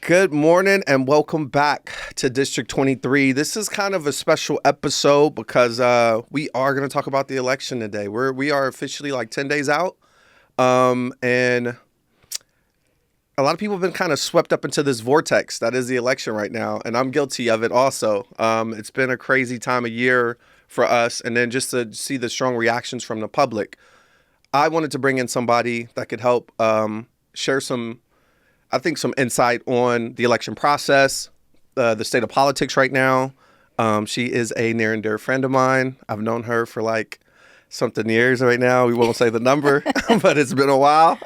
Good morning and welcome back to District 23. This is kind of a special episode because we are going to talk about the election today. We are officially like 10 days out, and a lot of people have been kind of swept up into this vortex that is the election right now, and I'm guilty of it also. It's been a crazy time of year for us, and then just to see the strong reactions from the public, I wanted to bring in somebody that could help share some insight on the election process, the state of politics right now. She is a near and dear friend of mine. I've known her for like something years right now. We won't say the number, but it's been a while.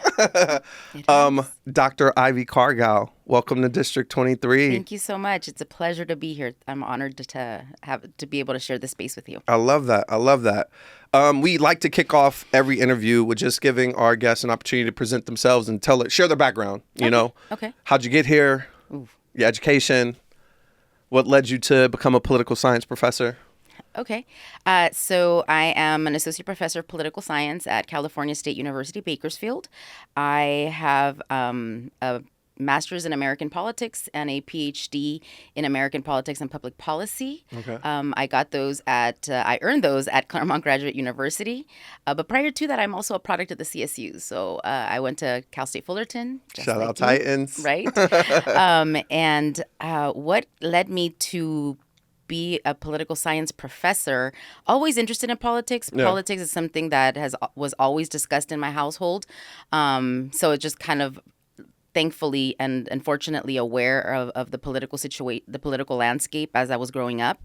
Dr. Ivy Cargile, welcome to District 23. Thank you so much. It's a pleasure to be here. I'm honored to be able to share this space with you. I love that. We like to kick off every interview with just giving our guests an opportunity to present themselves and share their background. Okay. How'd you get here? Ooh. Your education. What led you to become a political science professor? Okay. So I am an associate professor of political science at California State University, Bakersfield. I have a master's in American politics and a Ph.D. in American politics and public policy. Okay. I earned those at Claremont Graduate University. But prior to that, I'm also a product of the CSU. So I went to Cal State Fullerton. Shout out Titans. Right. And what led me to be a political science professor, always interested in politics. Yeah. Politics is something that was always discussed in my household. So it just kind of thankfully and unfortunately aware of the political landscape as I was growing up.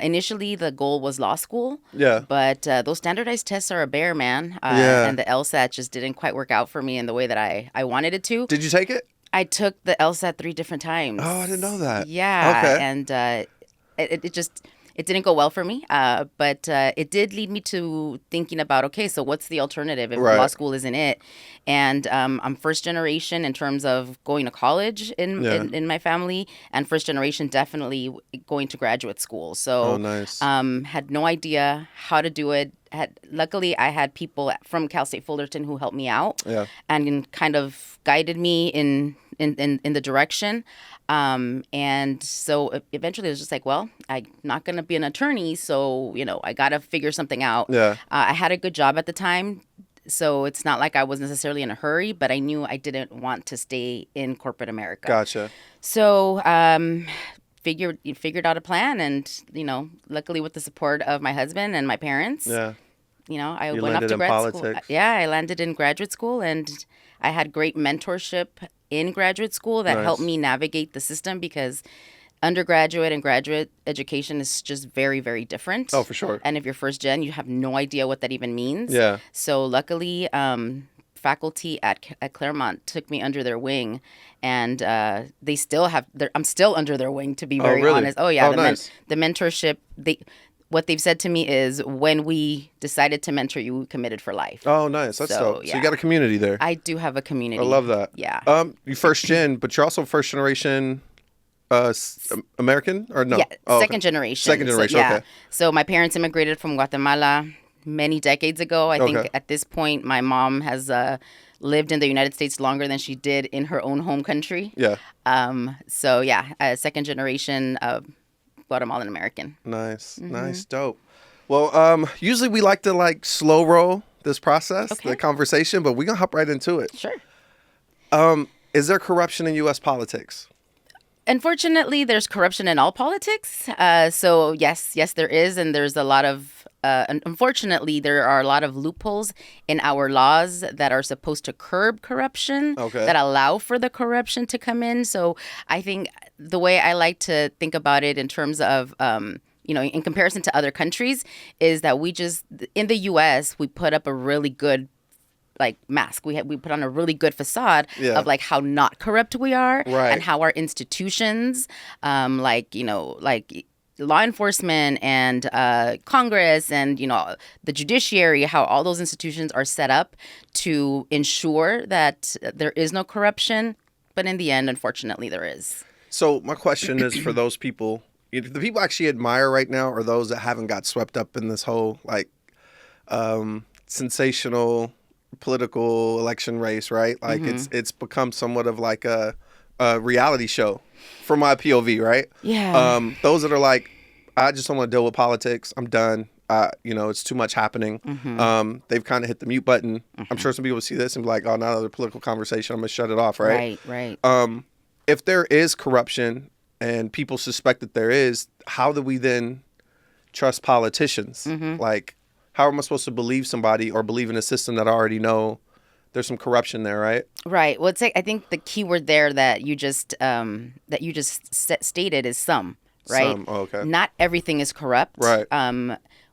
Initially, the goal was law school. Yeah. But those standardized tests are a bear, man. Yeah. And the LSAT just didn't quite work out for me in the way that I wanted it to. Did you take it? I took the LSAT 3 different times. Oh, I didn't know that. Yeah. Okay. And it didn't go well for me, but it did lead me to thinking about, okay, so what's the alternative if Right. law school isn't it? And I'm first generation in terms of going to college in my family, and first generation definitely going to graduate school. So Oh, nice. had no idea how to do it. Luckily, I had people from Cal State Fullerton who helped me out and kind of guided me in the direction. And so eventually it was just like, well, I'm not going to be an attorney. So, I got to figure something out. Yeah. I had a good job at the time. So it's not like I was necessarily in a hurry, but I knew I didn't want to stay in corporate America. Gotcha. So, figured out a plan, and, luckily with the support of my husband and my parents, Yeah. I You went off landed to in grad politics. school. Yeah, I landed in graduate school, and I had great mentorship in graduate school that Nice. helped me navigate the system, because undergraduate and graduate education is just very, very different. Oh, for sure. And if you're first gen, you have no idea what that even means. Yeah. So luckily, faculty at Claremont took me under their wing, and they still have. I'm still under their wing, to be very really? honest. Oh yeah, Oh, nice. The mentorship. What they've said to me is, when we decided to mentor you, we committed for life. Oh, nice. That's dope. So yeah. you got a community there. I do have a community. I love that. Yeah. You first gen, but you're also first generation American, or no? Yeah, Oh, second okay. generation. Second generation, So, yeah. okay. So my parents immigrated from Guatemala many decades ago. I think Okay. at this point, my mom has lived in the United States longer than she did in her own home country. Yeah. So yeah, second generation Guatemalan American. Nice. Nice. Dope. Well, usually we like to slow roll this process, Okay. the conversation, but we're going to hop right into it. Sure. Is there corruption in U.S. politics? Unfortunately, there's corruption in all politics. So yes, there is, and there's a lot of. Unfortunately, there are a lot of loopholes in our laws that are supposed to curb corruption, Okay. that allow for the corruption to come in. So I think the way I like to think about it in terms of, in comparison to other countries, is that in the U.S., we put up a really good mask. We put on a really good facade of how not corrupt we are, Right. and how our institutions, law enforcement and Congress and the judiciary, how all those institutions are set up to ensure that there is no corruption. But in the end, unfortunately, there is. So my question is for those people, the people I actually admire right now are those that haven't got swept up in this whole sensational political election race, right? It's become somewhat of like a reality show from my POV, right? Yeah. Those that are like, I just don't want to deal with politics. I'm done. It's too much happening. They've kind of hit the mute button. I'm sure some people see this and be like, oh, not another political conversation. I'm going to shut it off, right? Right. If there is corruption and people suspect that there is, how do we then trust politicians? Like, how am I supposed to believe somebody or believe in a system that I already know there's some corruption there, right? Right. Well, I think the key word there that you just stated is some, right? Some. Oh, okay. Not everything is corrupt. Right.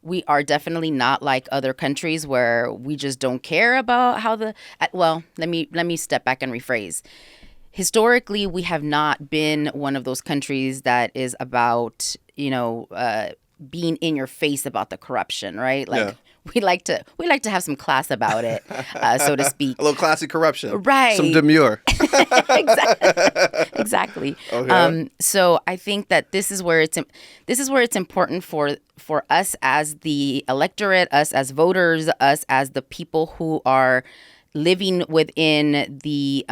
We are definitely not like other countries where we just don't care about how well, let me step back and rephrase. Historically, we have not been one of those countries that is about, being in your face about the corruption, right? Like we like to have some class about it, so to speak. A little classy corruption. Right. Some demure. Exactly. Okay. So I think that this is where it's important for us as the electorate, us as voters, us as the people who are living within the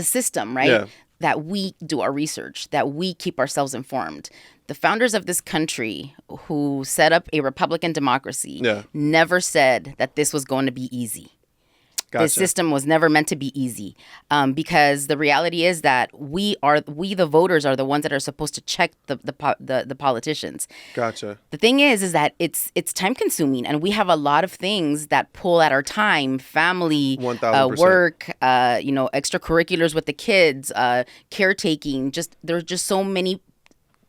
system, right? Yeah. That we do our research, that we keep ourselves informed. The founders of this country who set up a Republican democracy never said that this was going to be easy. Gotcha. This system was never meant to be easy, because the reality is that we the voters are the ones that are supposed to check the politicians. Gotcha. The thing is that it's time consuming, and we have a lot of things that pull at our time: family, 1000%. work, extracurriculars with the kids, caretaking. There's just so many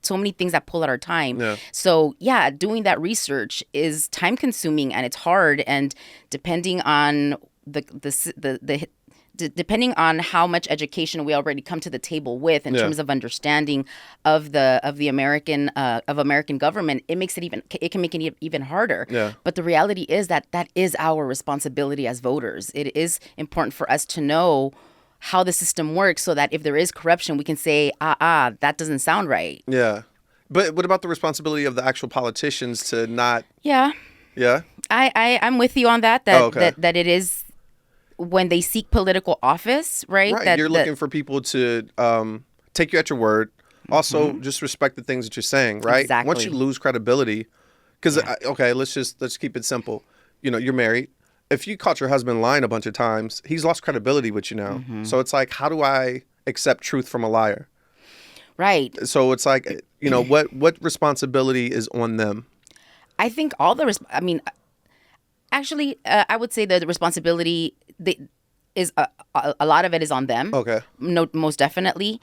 things that pull at our time. Yeah. So doing that research is time consuming and it's hard, and depending on depending on how much education we already come to the table with in terms of understanding of the American government, it can make it even harder. Yeah. But the reality is that is our responsibility as voters. It is important for us to know how the system works, so that if there is corruption, we can say, that doesn't sound right. Yeah. But what about the responsibility of the actual politicians to not... Yeah. Yeah? I'm with you on that. That it is when they seek political office, right? Right. You're looking for people to take you at your word. Also, just respect the things that you're saying, right? Exactly. Once you lose credibility, because, let's keep it simple. You're married. If you caught your husband lying a bunch of times, he's lost credibility with you now. So it's like, how do I accept truth from a liar? Right. So it's like, what responsibility is on them? I think I would say that the responsibility is a lot of it is on them. Okay. No, most definitely.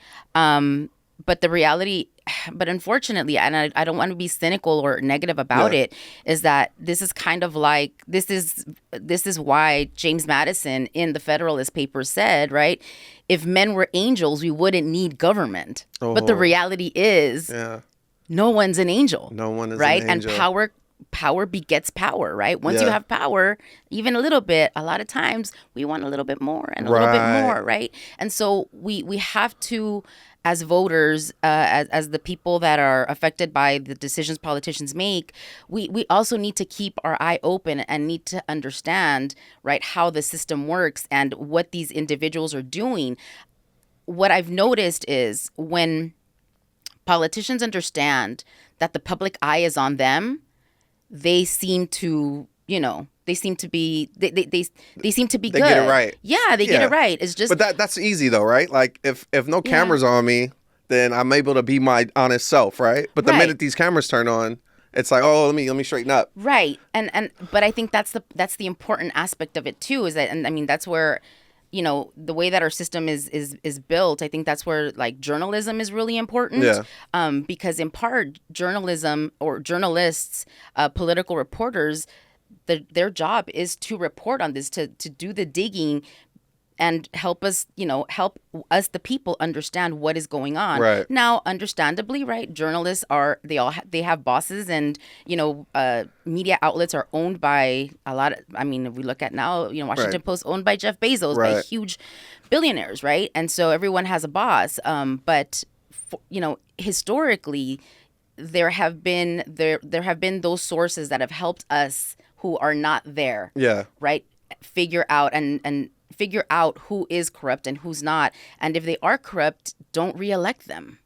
But the reality, but unfortunately, and I don't want to be cynical or negative about it, is that this is kind of like, this is why James Madison in the Federalist Papers said, right, if men were angels, we wouldn't need government. But the reality is, no one's an angel. No one is right? an angel. And power begets power, right? Once you have power, even a little bit, a lot of times we want a little bit more and a little bit more, right? And so we have to, as voters, as the people that are affected by the decisions politicians make, we also need to keep our eye open and need to understand, right, how the system works and what these individuals are doing. What I've noticed is when politicians understand that the public eye is on them, they seem to, they seem to be good. They get it right. Yeah, they get it right. It's just, but that's easy though, right? Like if no cameras on me, then I'm able to be my honest self, right? But the minute these cameras turn on, it's like, oh, let me straighten up. Right. And but I think that's the important aspect of it too, is that, and I mean, that's where, the way that our system is built, I think that's where like journalism is really important. Yeah. Because in part, journalism or journalists, political reporters, their job is to report on this, to do the digging and help us, the people, understand what is going on. Right. Now, understandably, right, journalists they have bosses, and, media outlets are owned by a lot of, if we look at now, Washington Post owned by Jeff Bezos, by huge billionaires, right? And so everyone has a boss. But, historically, there have been those sources that have helped us who are not there. Yeah. Right. Figure out and figure out who is corrupt and who's not. And if they are corrupt, don't reelect them.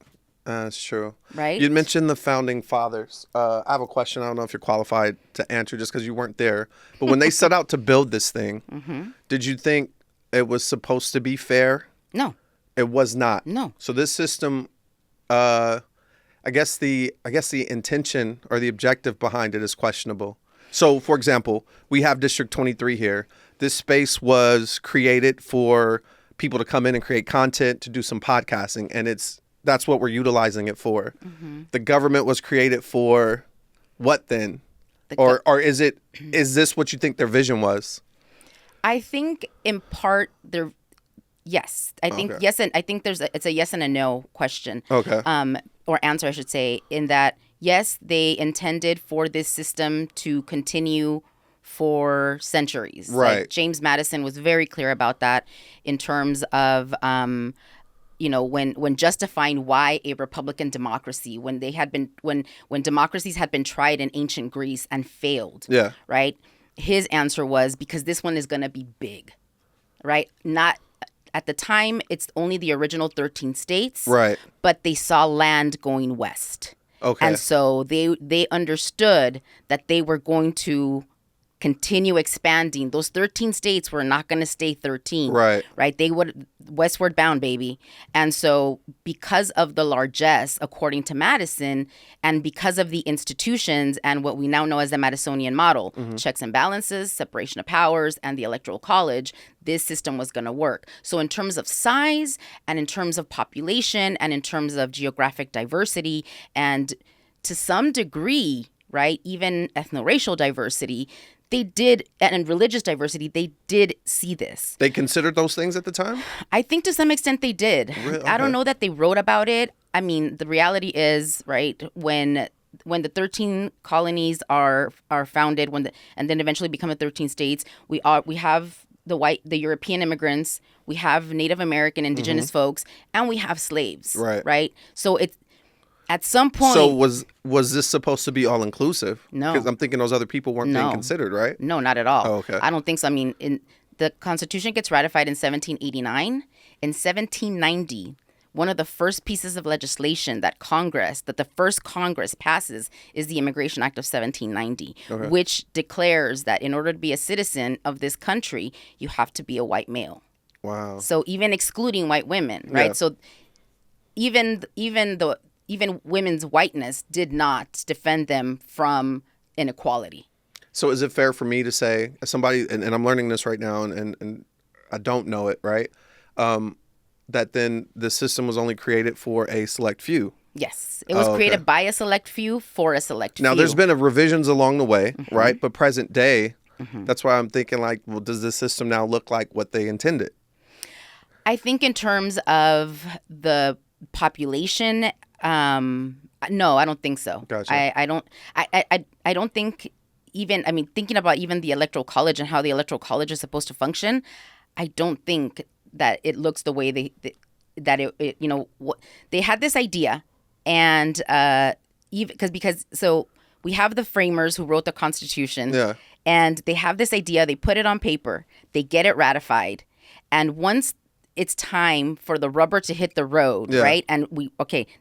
That's true. Right? You mentioned the founding fathers. I have a question. I don't know if you're qualified to answer just because you weren't there. But when they set out to build this thing, did you think it was supposed to be fair? No. It was not. No. So this system, I guess the intention or the objective behind it is questionable. So, for example, we have District 23 here. This space was created for people to come in and create content, to do some podcasting, and that's what we're utilizing it for. The government was created for what then? Or is this what you think their vision was? I think in part yes. I think yes, and I think it's a yes and a no question. Okay. Or answer, I should say, in that yes, they intended for this system to continue for centuries. Right. Like James Madison was very clear about that in terms of when justifying why a Republican democracy, when democracies had been tried in ancient Greece and failed. Yeah. Right. His answer was because this one is going to be big. Right. Not at the time. It's only the original 13 states. Right. But they saw land going west. Okay. And so they understood that they were going to continue expanding. Those 13 states were not going to stay 13. Right. Right. They would westward bound, baby. And so because of the largesse, according to Madison, and because of the institutions and what we now know as the Madisonian model, checks and balances, separation of powers, and the electoral college, this system was going to work. So in terms of size and in terms of population and in terms of geographic diversity and to some degree, right, even ethno-racial diversity, they did, and religious diversity, they did see this. They considered those things at the time? I think to some extent they did. Really? Okay. I don't know that they wrote about it. I mean, the reality is, right, when the 13 colonies are founded, and then eventually become the 13 states, we have the European immigrants, we have Native American indigenous folks, and we have slaves. Right. Right. So it's at some point. So was this supposed to be all inclusive? No. Because I'm thinking those other people weren't being considered, right? No, not at all. Oh, okay. I don't think so. I mean, the Constitution gets ratified in 1789. In 1790, one of the first pieces of legislation that the first Congress passes is the Immigration Act of 1790, which declares that in order to be a citizen of this country, you have to be a white male. Wow. So even excluding white women, right? Yeah. So even women's whiteness did not defend them from inequality. So is it fair for me to say, as somebody, and I'm learning this right now, and I don't know it, right? That then the system was only created for a select few. Yes. It was created by a select few for a select few. Now, there's been revisions along the way, right? But present day, that's why I'm thinking like, well, does this system now look like what they intended? I think in terms of the population, no, I don't think so. Gotcha. I don't think even, I mean, thinking about even the electoral college and how the electoral college is supposed to function, I don't think that it looks the way they had this idea, and so we have the framers who wrote the Constitution, and they have this idea, they put it on paper, they get it ratified, and once it's time for the rubber to hit the road, right? And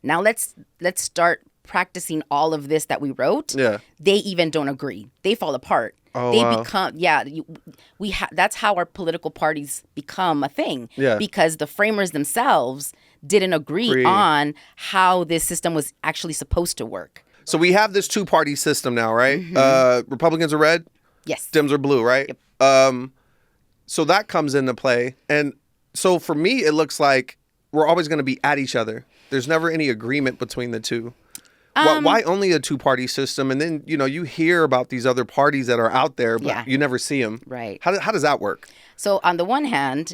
now let's start practicing all of this that we wrote. Yeah. They even don't agree. They fall apart. Oh, they wow. become that's how our political parties become a thing. Yeah. Because the framers themselves didn't agree on how this system was actually supposed to work. So we have this two-party system now, right? Republicans are red. Yes. Dems are blue, right? Yep. So that comes into play, and so for me, it looks like we're always going to be at each other. There's never any agreement between the two. Why only a two-party system? And then, you hear about these other parties that are out there, but you never see them. Right. How does that work? So on the one hand,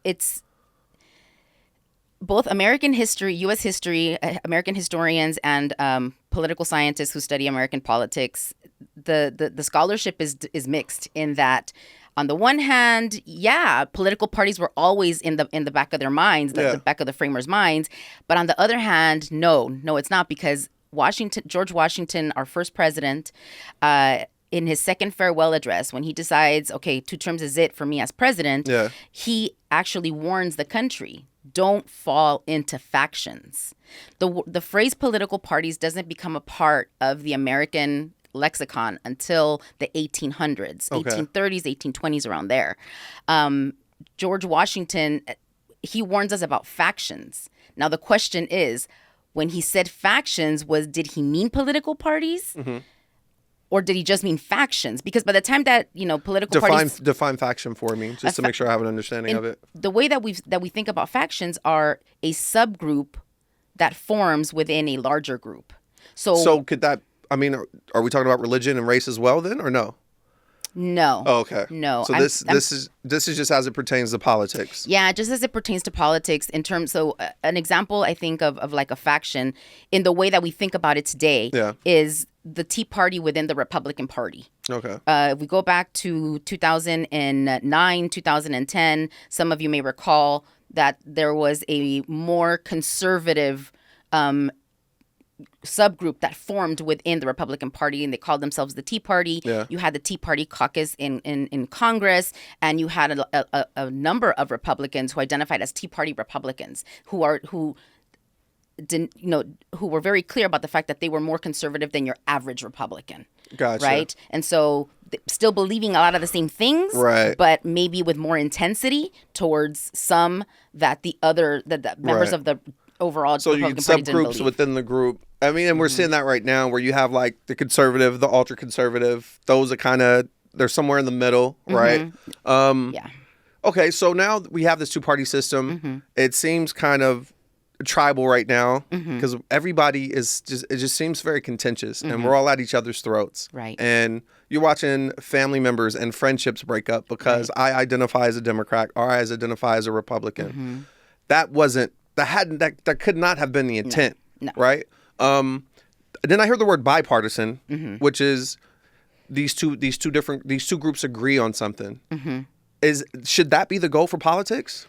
it's both American history, U.S. history, American historians, and political scientists who study American politics. The scholarship is mixed in that. On the one hand, political parties were always in the back of their minds, the back of the framers' minds. But on the other hand, no, it's not, because George Washington, our first president, in his second farewell address, when he decides, okay, 2 terms is it for me as president, he actually warns the country, don't fall into factions. The phrase political parties doesn't become a part of the American lexicon until the 1800s, 1830s, 1820s, around there. George Washington, he warns us about factions. Now, the question is, when he said factions, did he mean political parties? Mm-hmm. Or did he just mean factions? Because by the time that, political parties... Define faction for me, just to make sure I have an understanding of it. The way that we think about factions are a subgroup that forms within a larger group. So could that... are we talking about religion and race as well then, or no? No. Oh, okay. No. So this is just as it pertains to politics. Yeah, just as it pertains to politics in terms. So an example, I think, of like a faction in the way that we think about it today is the Tea Party within the Republican Party. Okay. If we go back to 2009, 2010, some of you may recall that there was a more conservative subgroup that formed within the Republican Party, and they called themselves the Tea Party. Yeah. You had the Tea Party caucus in Congress, and you had a number of Republicans who identified as Tea Party Republicans who were very clear about the fact that they were more conservative than your average Republican. Gotcha. Right? And so still believing a lot of the same things, right, but maybe with more intensity towards some that the members of the overall so Republican you Party didn't subgroups believe. within the group. I mean, and we're seeing that right now where you have like the conservative, the ultra conservative. Those are kind of, they're somewhere in the middle, right? Yeah. Okay, so now we have this 2-party system. Mm-hmm. It seems kind of tribal right now because everybody it just seems very contentious, and we're all at each other's throats. Right. And you're watching family members and friendships break up because I identify as a Democrat or I identify as a Republican. That could not have been the intent. No. Right? Then I heard the word bipartisan, which is these two groups agree on something. Should that be the goal for politics?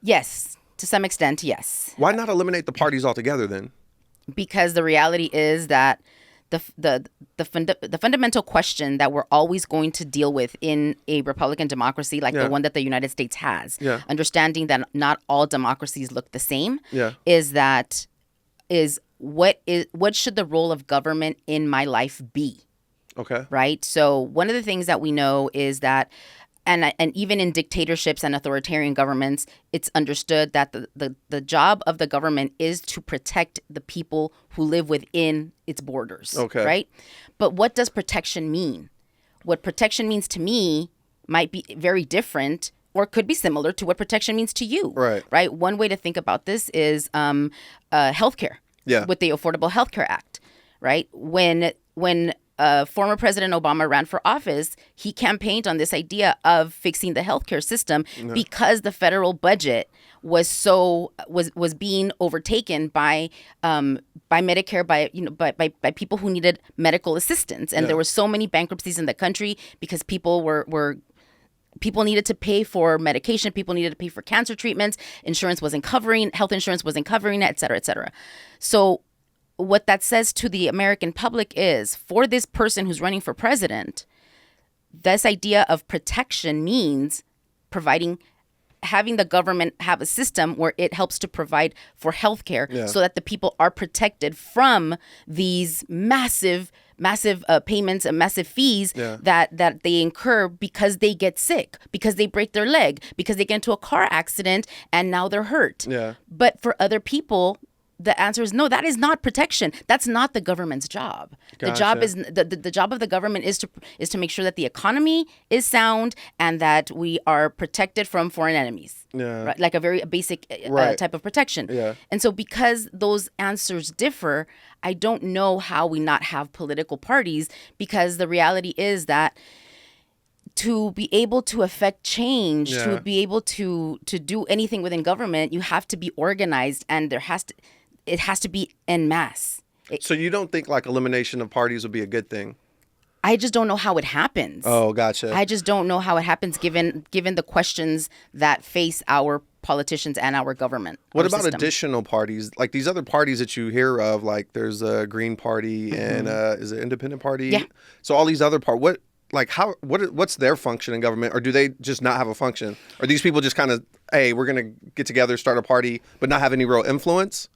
Yes, to some extent, yes. Why not eliminate the parties altogether then? Because the reality is that the fundamental question that we're always going to deal with in a Republican democracy like the one that the United States has, understanding that not all democracies look the same, is what should the role of government in my life be? Okay. Right? So one of the things that we know is that, and even in dictatorships and authoritarian governments, it's understood that the job of the government is to protect the people who live within its borders. Okay. Right? But what does protection mean? What protection means to me might be very different or could be similar to what protection means to you. Right. Right? One way to think about this is healthcare. Yeah. With the Affordable Health Care Act. Right? When former President Obama ran for office, he campaigned on this idea of fixing the healthcare system because the federal budget was being overtaken by Medicare, by people who needed medical assistance, and there were so many bankruptcies in the country because people needed to pay for medication, people needed to pay for cancer treatments, health insurance wasn't covering it, et cetera, et cetera. So what that says to the American public is, for this person who's running for president, this idea of protection means having the government have a system where it helps to provide for healthcare so that the people are protected from these massive payments and massive fees that they incur because they get sick, because they break their leg, because they get into a car accident and now they're hurt. Yeah. But for other people, the answer is no, that is not protection. That's not the government's job. Gotcha. The job is the job of the government is to make sure that the economy is sound and that we are protected from foreign enemies. Yeah. Right? Like a very basic type of protection. Yeah. And so because those answers differ, I don't know how we not have political parties, because the reality is that to be able to affect change, to be able to do anything within government, you have to be organized, and it has to be en masse. So you don't think like elimination of parties would be a good thing? I just don't know how it happens. Oh, gotcha. I just don't know how it happens given the questions that face our politicians and our government. What about additional parties? Like these other parties that you hear of, like there's a Green Party and is it Independent Party? Yeah. So all these other what's their function in government, or do they just not have a function? Are these people just kind of, hey, we're gonna get together, start a party, but not have any real influence?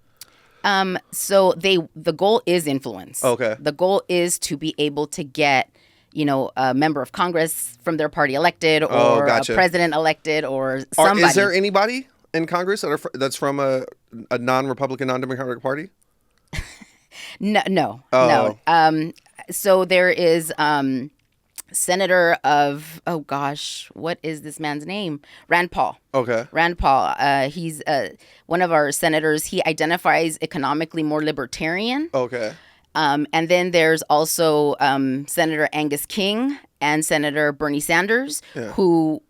So the goal is influence. Okay. The goal is to be able to get, a member of Congress from their party elected, or gotcha. a president elected, or somebody. Is there anybody in Congress that's from a non-Republican, non-Democratic party? No. So there is Senator of, oh gosh, what is this man's name? Rand Paul. Okay. Rand Paul. He's one of our senators. He identifies economically more libertarian. Okay. And then there's also Senator Angus King and Senator Bernie Sanders, who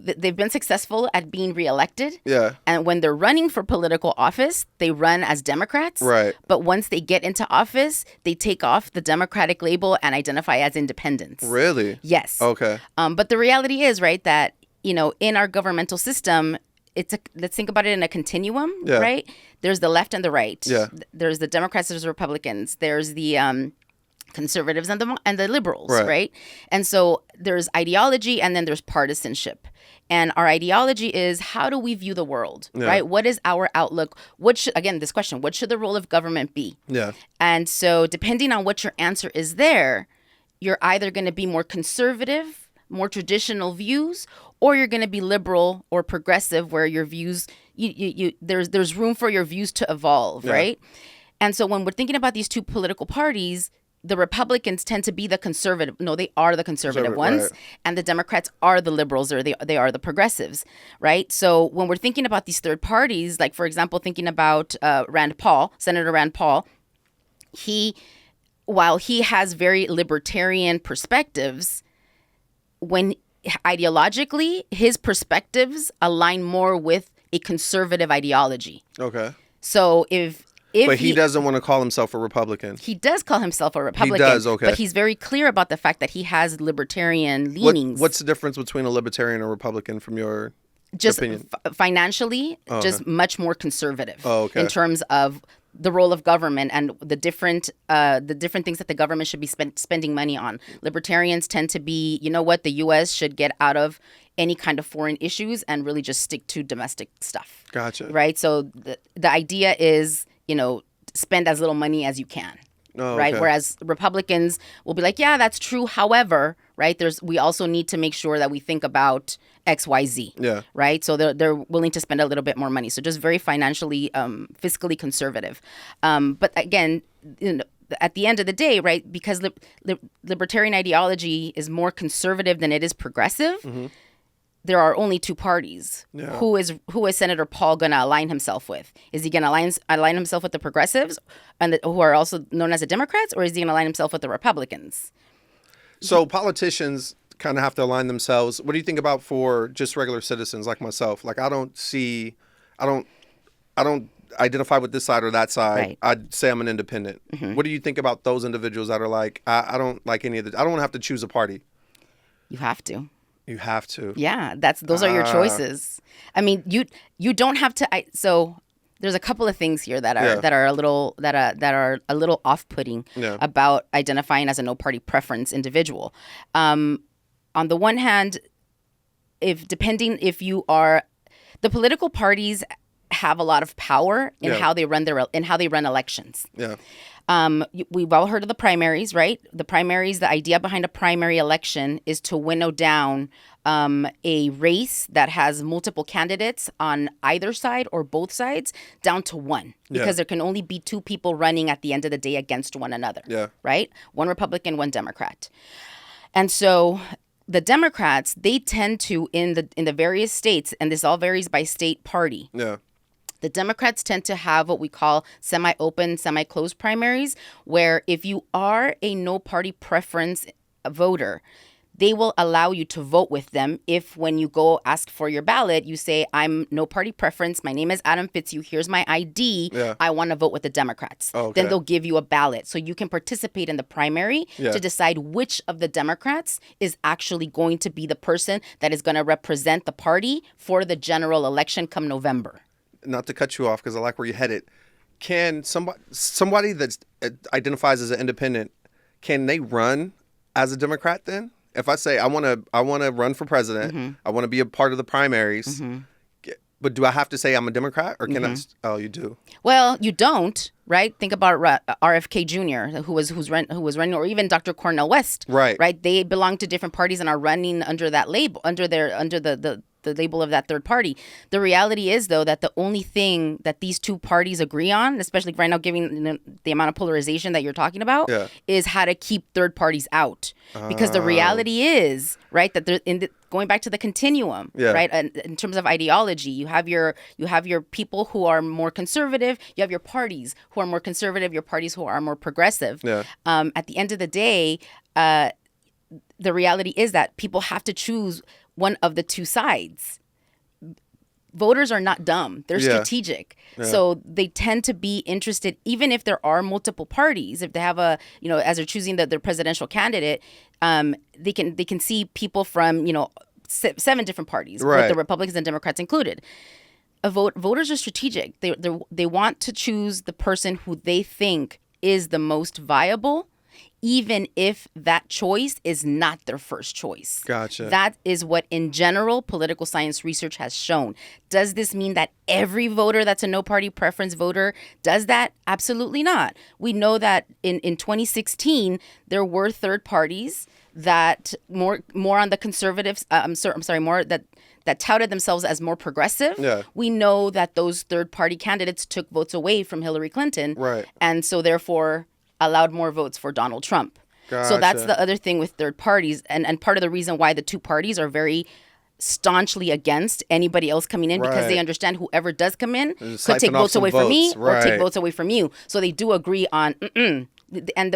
they've been successful at being reelected. Yeah. And when they're running for political office, they run as Democrats. Right. But once they get into office, they take off the Democratic label and identify as independents. Really? Yes. Okay. But the reality is, right, that, in our governmental system, let's think about it in a continuum, right? There's the left and the right. Yeah. There's the Democrats, there's the Republicans. There's the conservatives and the liberals, right? And so there's ideology and then there's partisanship. And our ideology is, how do we view the world, right? What is our outlook? This question, what should the role of government be? Yeah. And so depending on what your answer is there, you're either going to be more conservative, more traditional views, or you're going to be liberal or progressive, where your views, there's room for your views to evolve, right? And so when we're thinking about these two political parties, the Republicans tend to be the conservative. No, they are the conservative ones. Right. And the Democrats are the liberals, or they are the progressives, right? So when we're thinking about these third parties, like, for example, thinking about Senator Rand Paul, while he has very libertarian perspectives, when ideologically his perspectives align more with a conservative ideology. Okay. So but he doesn't want to call himself a Republican. He does call himself a Republican. He does, okay. But he's very clear about the fact that he has libertarian leanings. What's the difference between a libertarian and a Republican from your opinion? Financially, just much more conservative. Oh, okay. In terms of the role of government and the different things that the government should be spending money on. Libertarians tend to be, the U.S. should get out of any kind of foreign issues and really just stick to domestic stuff. Gotcha. Right? So the idea is, spend as little money as you can. Oh, right. Okay. Whereas Republicans will be like, yeah, that's true. However, right, we also need to make sure that we think about X, Y, Z. Yeah. Right. So they're willing to spend a little bit more money. So just very financially, fiscally conservative. But again, at the end of the day, right, because libertarian ideology is more conservative than it is progressive. Mm-hmm. There are only two parties. Yeah. Who is Senator Paul going to align himself with? Is he going to align himself with the progressives, and who are also known as the Democrats, or is he going to align himself with the Republicans? So politicians kind of have to align themselves. What do you think about for just regular citizens like myself? Like I don't identify with this side or that side. Right. I'd say I'm an independent. Mm-hmm. What do you think about those individuals that are like, I don't like any of the, I don't want to have to choose a party? You have to. You have to. Yeah, those are your choices. I mean, you don't have to. So there's a couple of things here that are a little off-putting about identifying as a no-party preference individual. On the one hand, if you are, the political parties have a lot of power in how they run elections. Yeah. We've all heard of the primaries, right? The idea behind a primary election is to winnow down a race that has multiple candidates on either side or both sides down to one, because there can only be two people running at the end of the day against one another. Yeah. Right? One Republican, one Democrat. And so the Democrats, they tend to, in the various states, and this all varies by state party. Yeah. The Democrats tend to have what we call semi-open, semi-closed primaries, where if you are a no-party preference voter, they will allow you to vote with them if when you go ask for your ballot, you say, I'm no party preference. My name is Adam Fitzhugh. Here's my ID. Yeah. I want to vote with the Democrats. Oh, okay. Then they'll give you a ballot. So you can participate in the primary to decide which of the Democrats is actually going to be the person that is going to represent the party for the general election come November. Not to cut you off because I like where you headed. Can somebody that identifies as an independent, can they run as a Democrat then? If I say I want to run for president, I want to be a part of the primaries, but do I have to say I'm a Democrat or can I? Oh, you do. Well, you don't, right? Think about RFK Jr., who was running, or even Dr. Cornel West, right? Right? They belong to different parties and are running under that label, under the label of that third party. The reality is, though, that the only thing that these two parties agree on, especially right now, given the amount of polarization that you're talking about, is how to keep third parties out. Because the reality is, right, that going back to the continuum, right, in terms of ideology, you have your people who are more conservative, you have your parties who are more conservative, your parties who are more progressive. At the end of the day, the reality is that people have to choose one of the two sides. Voters are not dumb. They're strategic. So they tend to be interested, even if there are multiple parties, if they have as they're choosing their presidential candidate, they can see people from, 7 different parties, with the Republicans and Democrats included. Voters are strategic. They want to choose the person who they think is the most viable, even if that choice is not their first choice. Gotcha. That is what, in general, political science research has shown. Does this mean that every voter that's a no-party preference voter does that? Absolutely not. We know that in 2016, there were third parties that more on the conservatives. More that touted themselves as more progressive. We know that those third-party candidates took votes away from Hillary Clinton, and so therefore allowed more votes for Donald Trump. Gotcha. So that's the other thing with third parties, and part of the reason why the two parties are very staunchly against anybody else coming in, because they understand whoever does come in could take votes away from me or take votes away from you. So they do agree on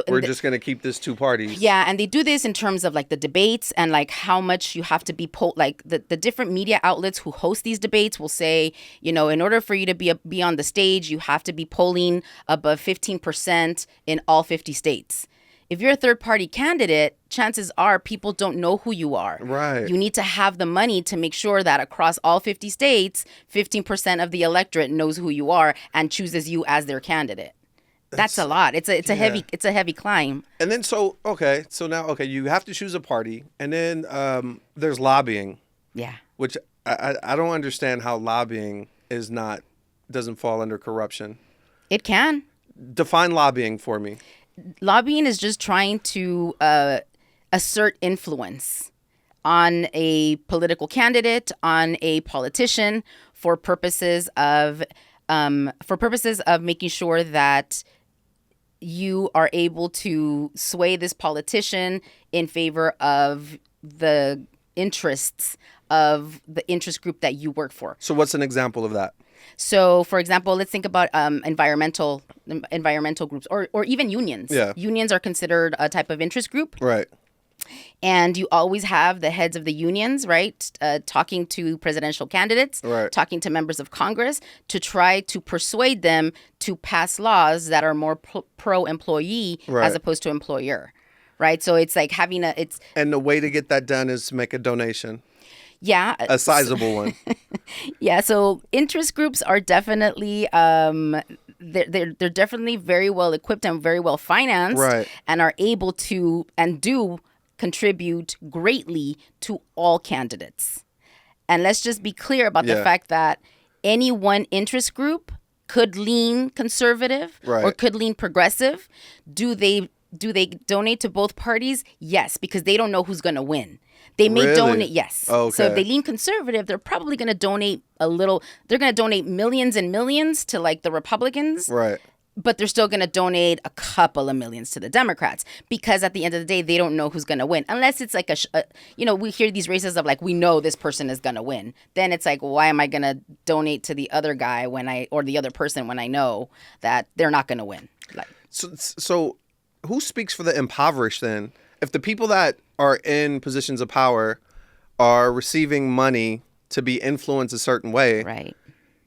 we're just going to keep this two parties. Yeah, and they do this in terms of like the debates and like how much you have to be like the different media outlets who host these debates will say, in order for you to be on the stage, you have to be polling above 15% in all 50 states. If you're a third-party candidate, chances are people don't know who you are. Right. You need to have the money to make sure that across all 50 states, 15% of the electorate knows who you are and chooses you as their candidate. That's a lot. It's a heavy climb. And then so now you have to choose a party, and then there's lobbying. Yeah. Which I don't understand how lobbying doesn't fall under corruption. It can. Define lobbying for me. Lobbying is just trying to assert influence on a political candidate, on a politician, for purposes of making sure that you are able to sway this politician in favor of the interests of the interest group that you work for. So what's an example of that? So, for example, let's think about environmental groups or even unions. Yeah. Unions are considered a type of interest group. Right. And you always have the heads of the unions, right, talking to presidential candidates, talking to members of Congress to try to persuade them to pass laws that are more pro-employee as opposed to employer, right? So it's like And the way to get that done is to make a donation. Yeah. A sizable one. Yeah. So interest groups are definitely they're definitely very well equipped and very well financed, and are able to and do contribute greatly to all candidates. And let's just be clear about the fact that any one interest group could lean conservative or could lean progressive. Do they donate to both parties? Yes, because they don't know who's going to win. They may donate, yes. Okay. So if they lean conservative, they're probably going to donate a little. They're going to donate millions and millions to like the Republicans. Right. But they're still going to donate a couple of millions to the Democrats, because at the end of the day, they don't know who's going to win. Unless it's like we hear these races of like, we know this person is going to win. Then it's like, why am I going to donate to the other guy or the other person when I know that they're not going to win? Like, So who speaks for the impoverished then? If the people that are in positions of power are receiving money to be influenced a certain way. Right.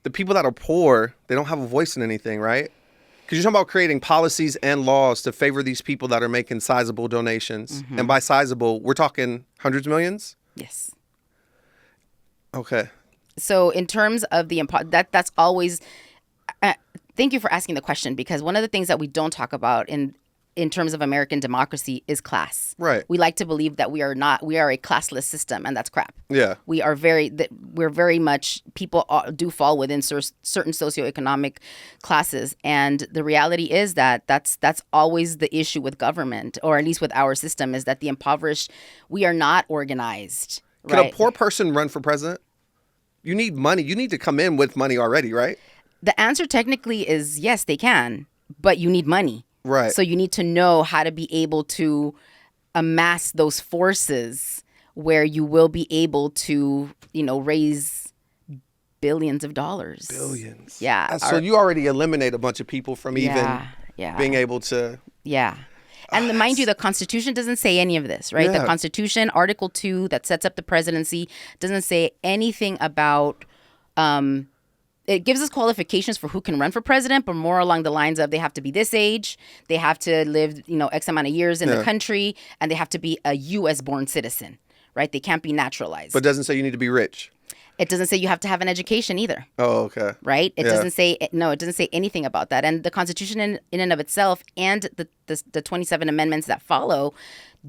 The people that are poor, they don't have a voice in anything, right? Because you're talking about creating policies and laws to favor these people that are making sizable donations. And by sizable, we're talking hundreds of millions? Yes. Okay. So in terms of that's always, thank you for asking the question, because one of the things that we don't talk about in terms of American democracy is class. Right. We like to believe that we are a classless system, and that's crap. Yeah. We're very much, people do fall within certain socioeconomic classes. And the reality is that that's always the issue with government, or at least with our system, is that the impoverished, we are not organized. Can a poor person run for president? You need money. You need to come in with money already, right? The answer technically is yes, they can, but you need money. Right. So you need to know how to be able to amass those forces where you will be able to, raise billions of dollars. Billions. Yeah. So you already eliminate a bunch of people from even Yeah. being able to. Yeah. And mind you, the Constitution doesn't say any of this, right? Yeah. The Constitution, Article 2, that sets up the presidency, doesn't say anything about, it gives us qualifications for who can run for president, but more along the lines of they have to be this age, they have to live, X amount of years in the country, and they have to be a U.S. born citizen, right? They can't be naturalized. But it doesn't say you need to be rich. It doesn't say you have to have an education either. Oh, okay. Right? It doesn't say anything about that. And the Constitution in and of itself, and the 27 amendments that follow,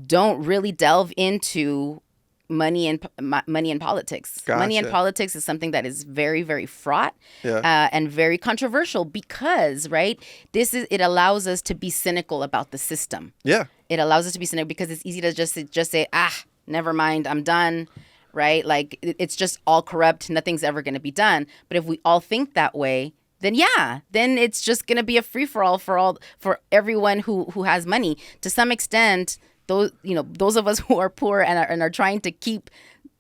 don't really delve into money and politics. Gotcha. Money and politics is something that is very, very fraught and very controversial, because, right, it allows us to be cynical about the system. Yeah. It allows us to be cynical because it's easy to just say, never mind, I'm done. Right? Like, it's just all corrupt. Nothing's ever going to be done. But if we all think that way, then it's just going to be a free for all for everyone who has money. To some extent, those of us who are poor and are trying to keep,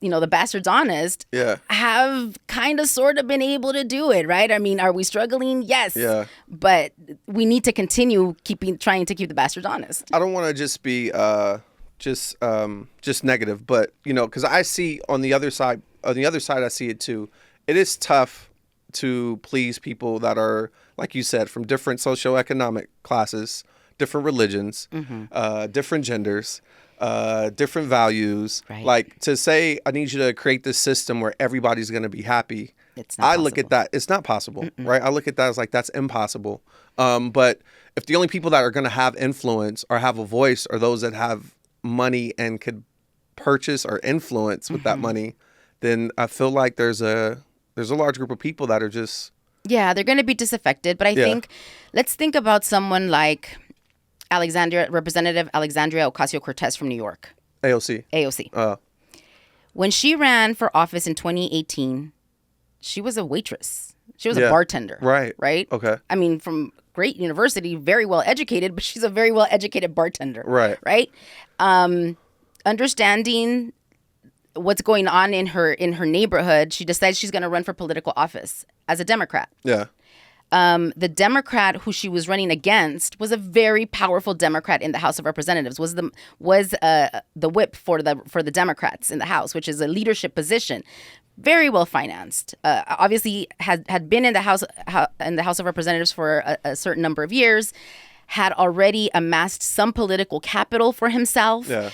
the bastards honest, have kind of sort of been able to do it, right? I mean, are we struggling? Yes. Yeah. But we need to continue trying to keep the bastards honest. I don't want to just be just negative, but because I see on the other side, I see it too. It is tough to please people that are, like you said, from different socioeconomic classes, different religions, different genders, different values. Right. Like, to say I need you to create this system where everybody's going to be happy. It's not I look at that. It's not possible, right? I look at that as like, that's impossible. But if the only people that are going to have influence or have a voice are those that have money and could purchase or influence with that money, then I feel like there's a large group of people that are just they're going to be disaffected. But I think, let's think about someone like Representative Alexandria Ocasio-Cortez from New York. AOC. When she ran for office in 2018, she was a waitress. She was a bartender. Right. Okay. I mean, from great university, very well educated, but she's a very well educated bartender. Right. Understanding what's going on in her neighborhood, she decides she's going to run for political office as a Democrat. Yeah. The Democrat who she was running against was a very powerful Democrat in the House of Representatives. Was the whip for the Democrats in the House, which is a leadership position. Very well financed. Obviously, had been in the House of Representatives for a certain number of years. Had already amassed some political capital for himself. Yeah.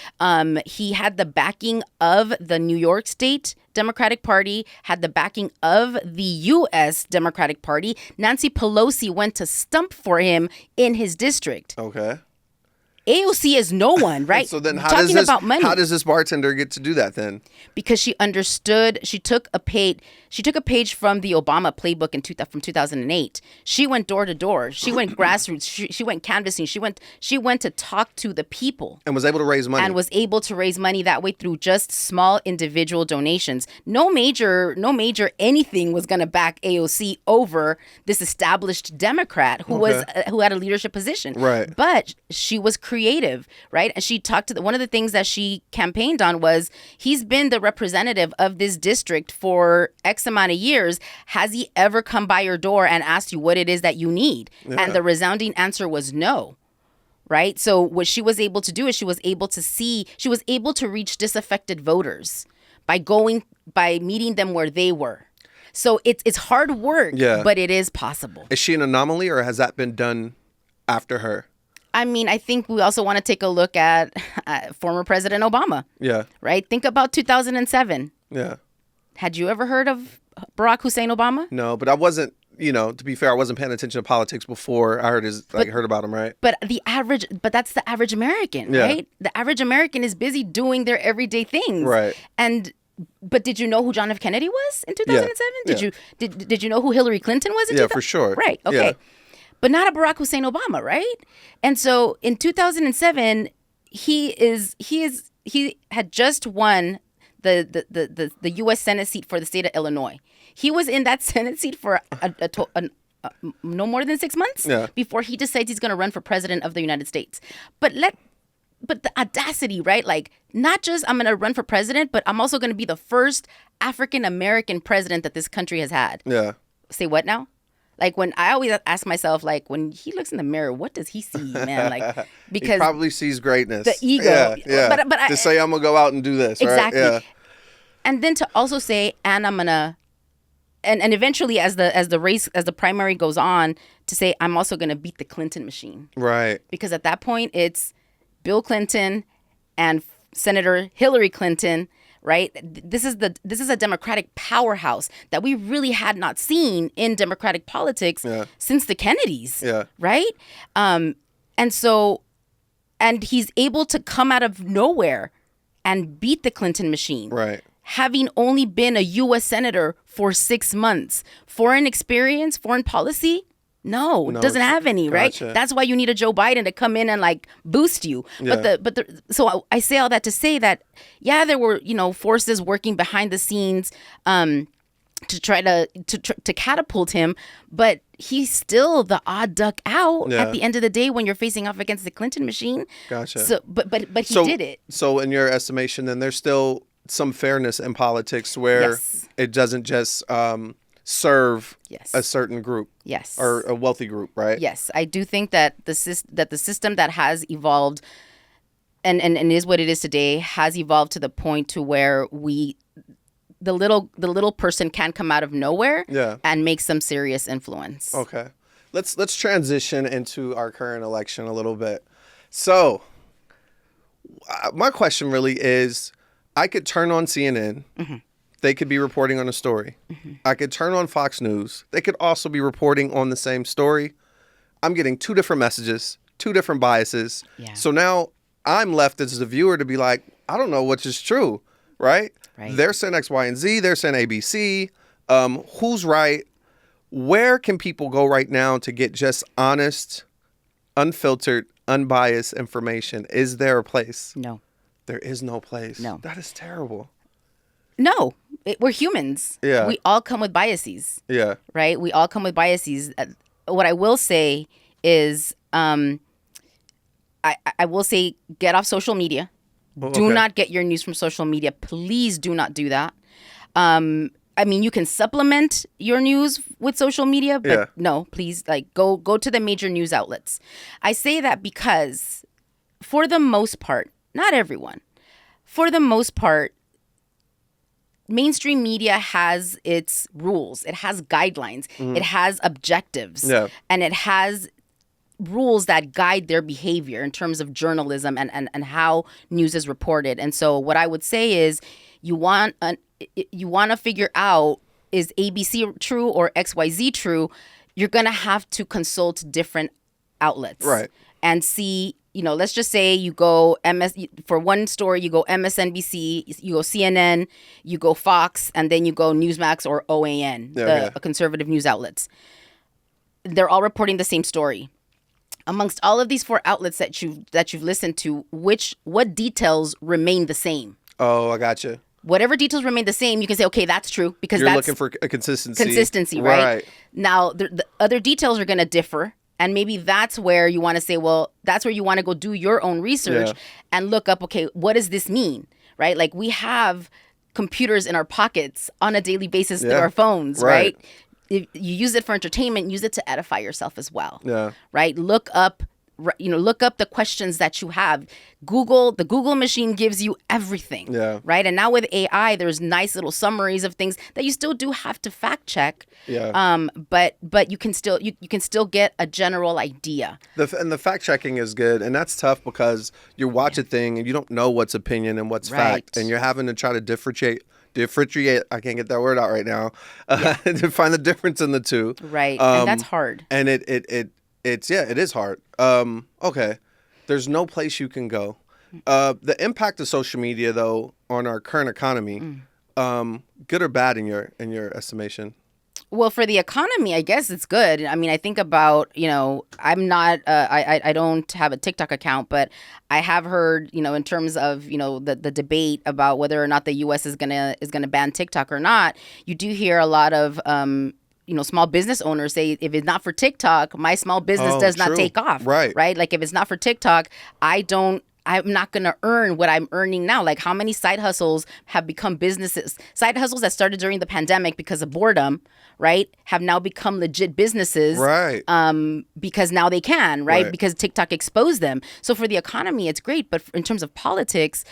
He had the backing of the New York State Democratic Party, had the backing of the U.S. Democratic Party. Nancy Pelosi went to stump for him in his district. Okay. AOC is no one, right? So then how does this bartender get to do that then? Because she understood, she took a page from the Obama playbook from 2008. She went door to door. She went grassroots. She went canvassing. She went to talk to the people. And was able to raise money. That way through just small individual donations. No major anything was going to back AOC over this established Democrat who had a leadership position. Right. But she was creative, right? And she talked to one of the things that she campaigned on was, he's been the representative of this district for X amount of years. Has he ever come by your door and asked you what it is that you need? Yeah. And the resounding answer was no. right? So what she was able to do is she was able to reach disaffected voters by meeting them where they were. So it's hard work, but it is possible. Is she an anomaly, or has that been done after her? I mean, I think we also want to take a look at former President Obama. Yeah. Right? Think about 2007. Yeah. Had you ever heard of Barack Hussein Obama? No, but I wasn't, to be fair, I wasn't paying attention to politics before I heard about him, right? But that's the average American, right? The average American is busy doing their everyday things. Right. But did you know who John F. Kennedy was in 2007? Did you know who Hillary Clinton was in 2007? For sure. Right. Okay. Yeah. But not a Barack Hussein Obama, right? And so in 2007, he had just won the U.S. Senate seat for the state of Illinois. He was in that Senate seat for no more than 6 months before he decides he's going to run for president of the United States. But the audacity, right? Like, not just I'm going to run for president, but I'm also going to be the first African-American president that this country has had. Yeah. Say what now? Like, when I always ask myself, like, when he looks in the mirror, what does he see, man? Like, because he probably sees greatness. The ego. Yeah. But to say I'm going to go out and do this, exactly. Right? Yeah. And then to also say, and I'm going to, and eventually as the primary goes on, to say, I'm also going to beat the Clinton machine. Right. Because at that point, it's Bill Clinton and Senator Hillary Clinton, right? This is a Democratic powerhouse that we really had not seen in Democratic politics since the Kennedys, right? And he's able to come out of nowhere and beat the Clinton machine, right? Having only been a U.S. Senator for 6 months. Foreign experience, foreign policy, no, doesn't have any, right? Gotcha. That's why you need a Joe Biden to come in and like boost you. Yeah. So I say all that to say that, there were, forces working behind the scenes to try to catapult him, but he's still the odd duck out at the end of the day when you're facing off against the Clinton machine. Gotcha. So, but he did it. So in your estimation, then there's still some fairness in politics where it doesn't just serve a certain group, or a wealthy group, right? Yes, I do think that the system that has evolved and is what it is today has evolved to the point to where the little person can come out of nowhere and make some serious influence. Okay, let's transition into our current election a little bit. So, my question really is, I could turn on CNN. Mm-hmm. They could be reporting on a story. Mm-hmm. I could turn on Fox News. They could also be reporting on the same story. I'm getting two different messages, two different biases. Yeah. So now I'm left as the viewer to be like, I don't know which is true, right? They're saying X, Y, and Z. They're saying ABC. Who's right? Where can people go right now to get just honest, unfiltered, unbiased information? Is there a place? No. There is no place. No. That is terrible. No, we're humans. Yeah. We all come with biases. Yeah. Right? We all come with biases. What I will say is, I will say, get off social media. Do not get your news from social media. Please do not do that. I mean, you can supplement your news with social media, but no, please, like, go to the major news outlets. I say that because, for the most part, not everyone, for the most part, mainstream media has its rules. It has guidelines. Mm-hmm. It has objectives. Yeah. And it has rules that guide their behavior in terms of journalism and how news is reported. And so what I would say is you want to figure out, is ABC true or XYZ true? You're going to have to consult different outlets. Right. And see, let's just say you go for one story, you go MSNBC, you go CNN, you go Fox, and then you go Newsmax or OAN, the conservative news outlets. They're all reporting the same story. Amongst all of these four outlets that you've listened to, what details remain the same? Oh, I gotcha. Whatever details remain the same, you can say, okay, that's true, because you're looking for a consistency. Consistency, right? Now, the other details are going to differ. And maybe that's where you want to say, well, that's where you want to go do your own research and look up, okay, what does this mean, right? Like, we have computers in our pockets on a daily basis through our phones, right? If you use it for entertainment, use it to edify yourself as well, right? Look up look up the questions that you have. The Google machine gives you everything. Yeah. Right. And now with AI, there's nice little summaries of things that you still do have to fact check. Yeah. But you can still get a general idea. And the fact checking is good, and that's tough because you watch a thing and you don't know what's opinion and what's fact, and you're having to try to differentiate. I can't get that word out right now. To find the difference in the two. Right, and that's hard. And it is hard. Okay, there's no place you can go. The impact of social media, though, on our current economy, good or bad in your estimation? Well, for the economy, I guess it's good. I mean, I think about, I'm not, I don't have a TikTok account, but I have heard, in terms of, the debate about whether or not the U.S. is gonna ban TikTok or not. You do hear a lot of, small business owners say, if it's not for TikTok, my small business does not take off. Right. Right. Like if it's not for TikTok, I'm not going to earn what I'm earning now. Like how many side hustles have become businesses? Side hustles that started during the pandemic because of boredom, right, have now become legit businesses. Right. Because now they can, right? Because TikTok exposed them. So for the economy, it's great. But in terms of politics,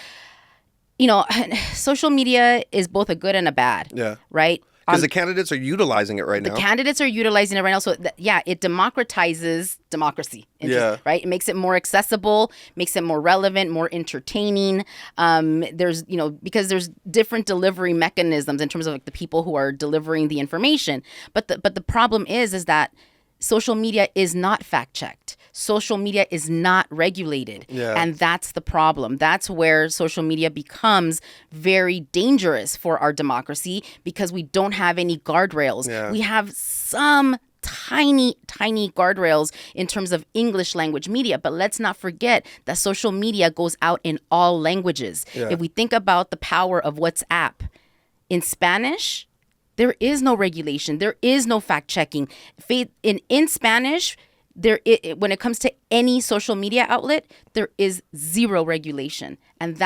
social media is both a good and a bad. Yeah. Right. Because the candidates are utilizing it right now. The candidates are utilizing it right now. So, it democratizes democracy. Right? It makes it more accessible, makes it more relevant, more entertaining. There's, because there's different delivery mechanisms in terms of like the people who are delivering the information. But the problem is that social media is not fact-checked. Social media is not regulated. Yeah. And that's the problem. That's where social media becomes very dangerous for our democracy because we don't have any guardrails. Yeah. We have some tiny guardrails in terms of English language media. But let's not forget that social media goes out in all languages. Yeah. If we think about the power of WhatsApp, in Spanish, there is no regulation. There is no fact checking. In Spanish, when it comes to any social media outlet, there is zero regulation and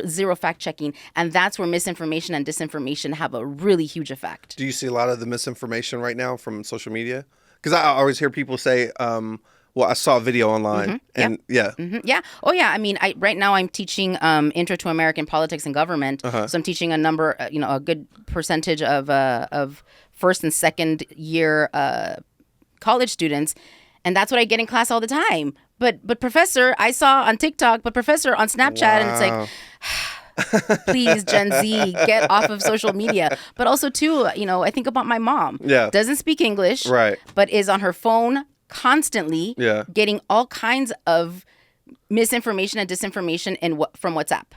zero fact checking. And that's where misinformation and disinformation have a really huge effect. Do you see a lot of the misinformation right now from social media? Because I always hear people say, well, I saw a video online. And yeah. Mm-hmm. Yeah. Oh, yeah. I mean, right now I'm teaching Intro to American Politics and Government. So I'm teaching a good percentage of first and second year college students. And that's what I get in class all the time. But professor, I saw on TikTok, but professor on Snapchat, and it's like, please, Gen Z, get off of social media. But also, too, I think about my mom. Yeah. Doesn't speak English. Right. But is on her phone constantly getting all kinds of misinformation and disinformation from WhatsApp.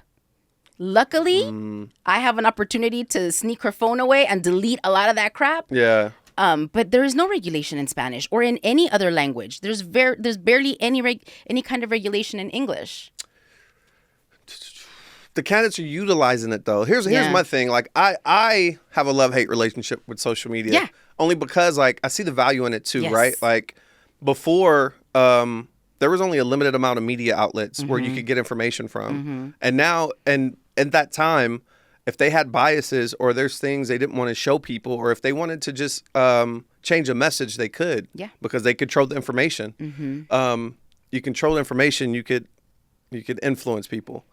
Luckily, I have an opportunity to sneak her phone away and delete a lot of that crap. Yeah. But there is no regulation in Spanish or in any other language. There's barely any kind of regulation in English. The candidates are utilizing it though. Here's my thing. Like I have a love-hate relationship with social media. Yeah. Only because like I see the value in it too, right? Like before there was only a limited amount of media outlets where you could get information from. And now and at that time, if they had biases or there's things they didn't want to show people, or if they wanted to just change a message, they could. Yeah. Because they control the information. You control the information, you could influence people.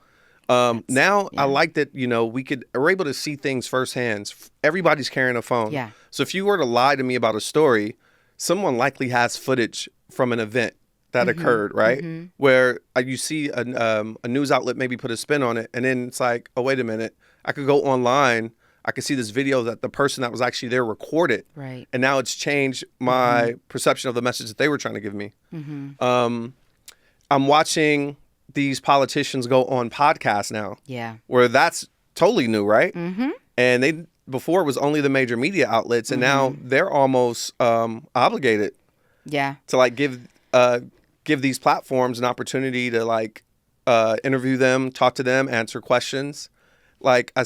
Now I like that, we're able to see things firsthand. Everybody's carrying a phone. Yeah. So if you were to lie to me about a story, someone likely has footage from an event that occurred, right? Where you see a news outlet maybe put a spin on it, and then it's like, oh, wait a minute. I could go online. I could see this video that the person that was actually there recorded. Right. And now it's changed my perception of the message that they were trying to give me. I'm watching these politicians go on podcasts now. Yeah. Where that's totally new, right? And before it was only the major media outlets, and now they're almost obligated. Yeah. To like give these platforms an opportunity to like interview them, talk to them, answer questions. Like I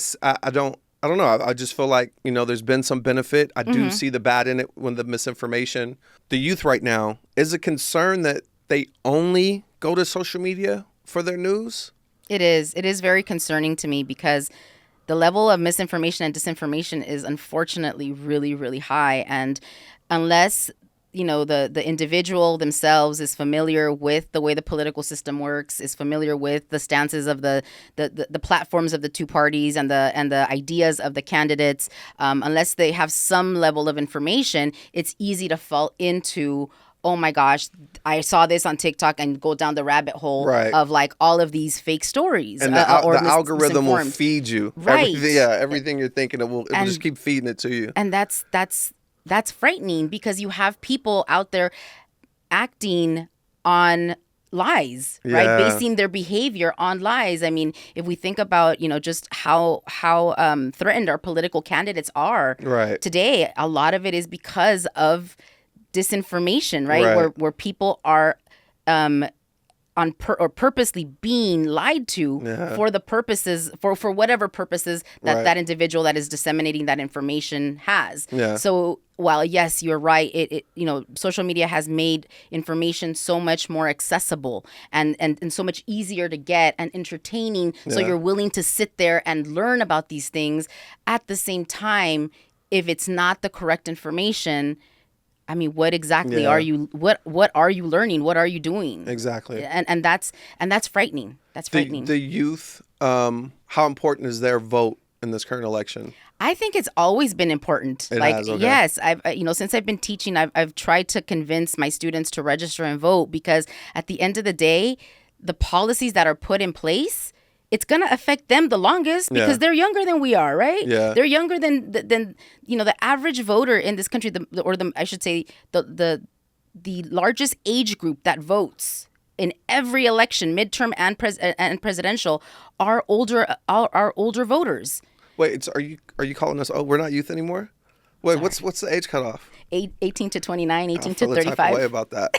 don't know. I just feel like, there's been some benefit. I do see the bad in it when the misinformation. The youth right now, is a concern that they only go to social media for their news? It is. It is very concerning to me because the level of misinformation and disinformation is unfortunately really, really high. And unless the individual themselves is familiar with the way the political system works, is familiar with the stances of the platforms of the two parties and the ideas of the candidates, unless they have some level of information, it's easy to fall into, oh my gosh, I saw this on TikTok, and go down the rabbit hole of like all of these fake stories. And the algorithm will feed you. Right. Everything you're thinking, it will just keep feeding it to you. And that's frightening, because you have people out there acting on lies, right? Basing their behavior on lies. I mean, if we think about, just how threatened our political candidates are today, a lot of it is because of disinformation, right? Where people are purposely being lied to for the purposes, for whatever purposes that individual that is disseminating that information has. So while yes, you're right, it social media has made information so much more accessible and so much easier to get and entertaining. So you're willing to sit there and learn about these things. At the same time, if it's not the correct information, I mean, what exactly are you? What are you learning? What are you doing? Exactly. And that's frightening. That's frightening. The youth, how important is their vote in this current election? I think it's always been important. Yes, I've since I've been teaching, I've tried to convince my students to register and vote, because at the end of the day, the policies that are put in place, it's going to affect them the longest, because they're younger than we are, right? Yeah. They're younger than the average voter in this country, I should say the largest age group that votes in every election, midterm and presidential, are older voters. Wait, are you calling us? Oh, we're not youth anymore? Wait, sorry. What's the age cutoff? 18 to 29, 18 to 35. I feel the type of way about that.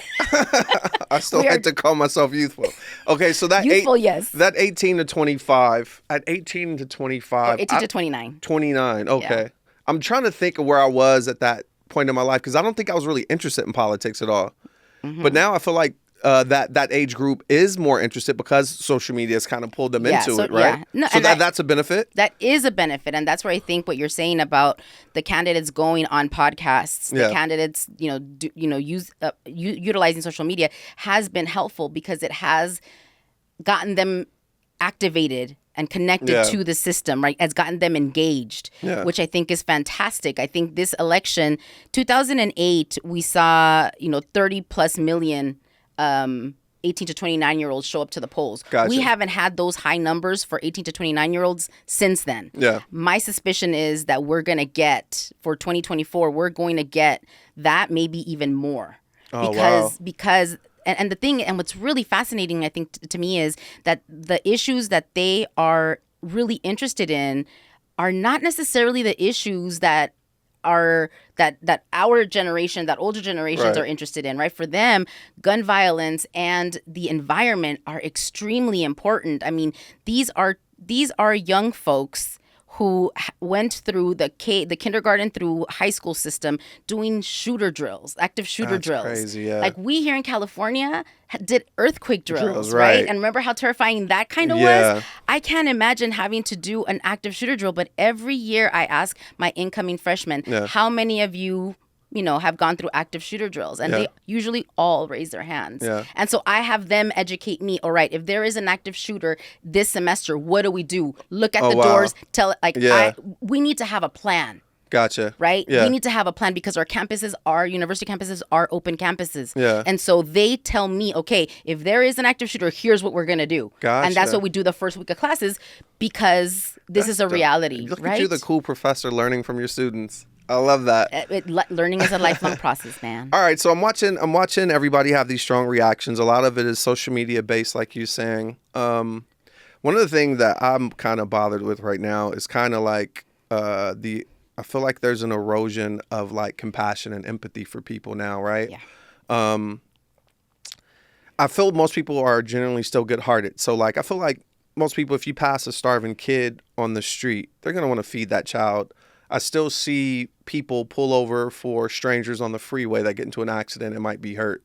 I still like to call myself youthful. Okay, so that youthful, yes. That 18 to 25. At 18 to 25. 18 to 29. 29. Okay. Yeah. I'm trying to think of where I was at that point in my life, because I don't think I was really interested in politics at all. Mm-hmm. But now I feel like that age group is more interested, because social media has kind of pulled them into it, right? Yeah. No, so that's a benefit? That is a benefit. And that's where I think what you're saying about the candidates going on podcasts, the candidates, utilizing social media has been helpful, because it has gotten them activated and connected to the system, right? Has gotten them engaged, which I think is fantastic. I think this election, 2008, we saw, 30 plus million 18 to 29-year-olds show up to the polls. Gotcha. We haven't had those high numbers for 18 to 29-year-olds since then. Yeah. My suspicion is that we're going to get, for 2024, we're going to get that, maybe even more. Because and the thing, and what's really fascinating, I think, to me, is that the issues that they are really interested in are not necessarily the issues that our generation, that older generations are interested in, right? For them, gun violence and the environment are extremely important. I mean, these are young folks who went through the kindergarten through high school system doing shooter drills, active shooter drills. Crazy, yeah. Like we here in California did earthquake drills, right? And remember how terrifying that kind of was? I can't imagine having to do an active shooter drill, but every year I ask my incoming freshmen, how many of you have gone through active shooter drills, and they usually all raise their hands. And so I have them educate me. All right, if there is an active shooter this semester, what do we do? Look at the doors. Tell we need to have a plan. Gotcha. Right? We need to have a plan, because our university campuses are open campuses. And so they tell me, okay, if there is an active shooter, here's what we're going to do. Gotcha. And that's what we do the first week of classes, because this is a reality. Look at you, the cool professor, learning from your students. I love that. Learning is a lifelong process, man. All right, so I'm watching everybody have these strong reactions. A lot of it is social media based, like you're saying. One of the things that I'm kind of bothered with right now is kind of like I feel like there's an erosion of like compassion and empathy for people now, right? Yeah. I feel most people are generally still good-hearted. So like I feel like most people, if you pass a starving kid on the street, they're gonna want to feed that child. I still see people pull over for strangers on the freeway that get into an accident and might be hurt.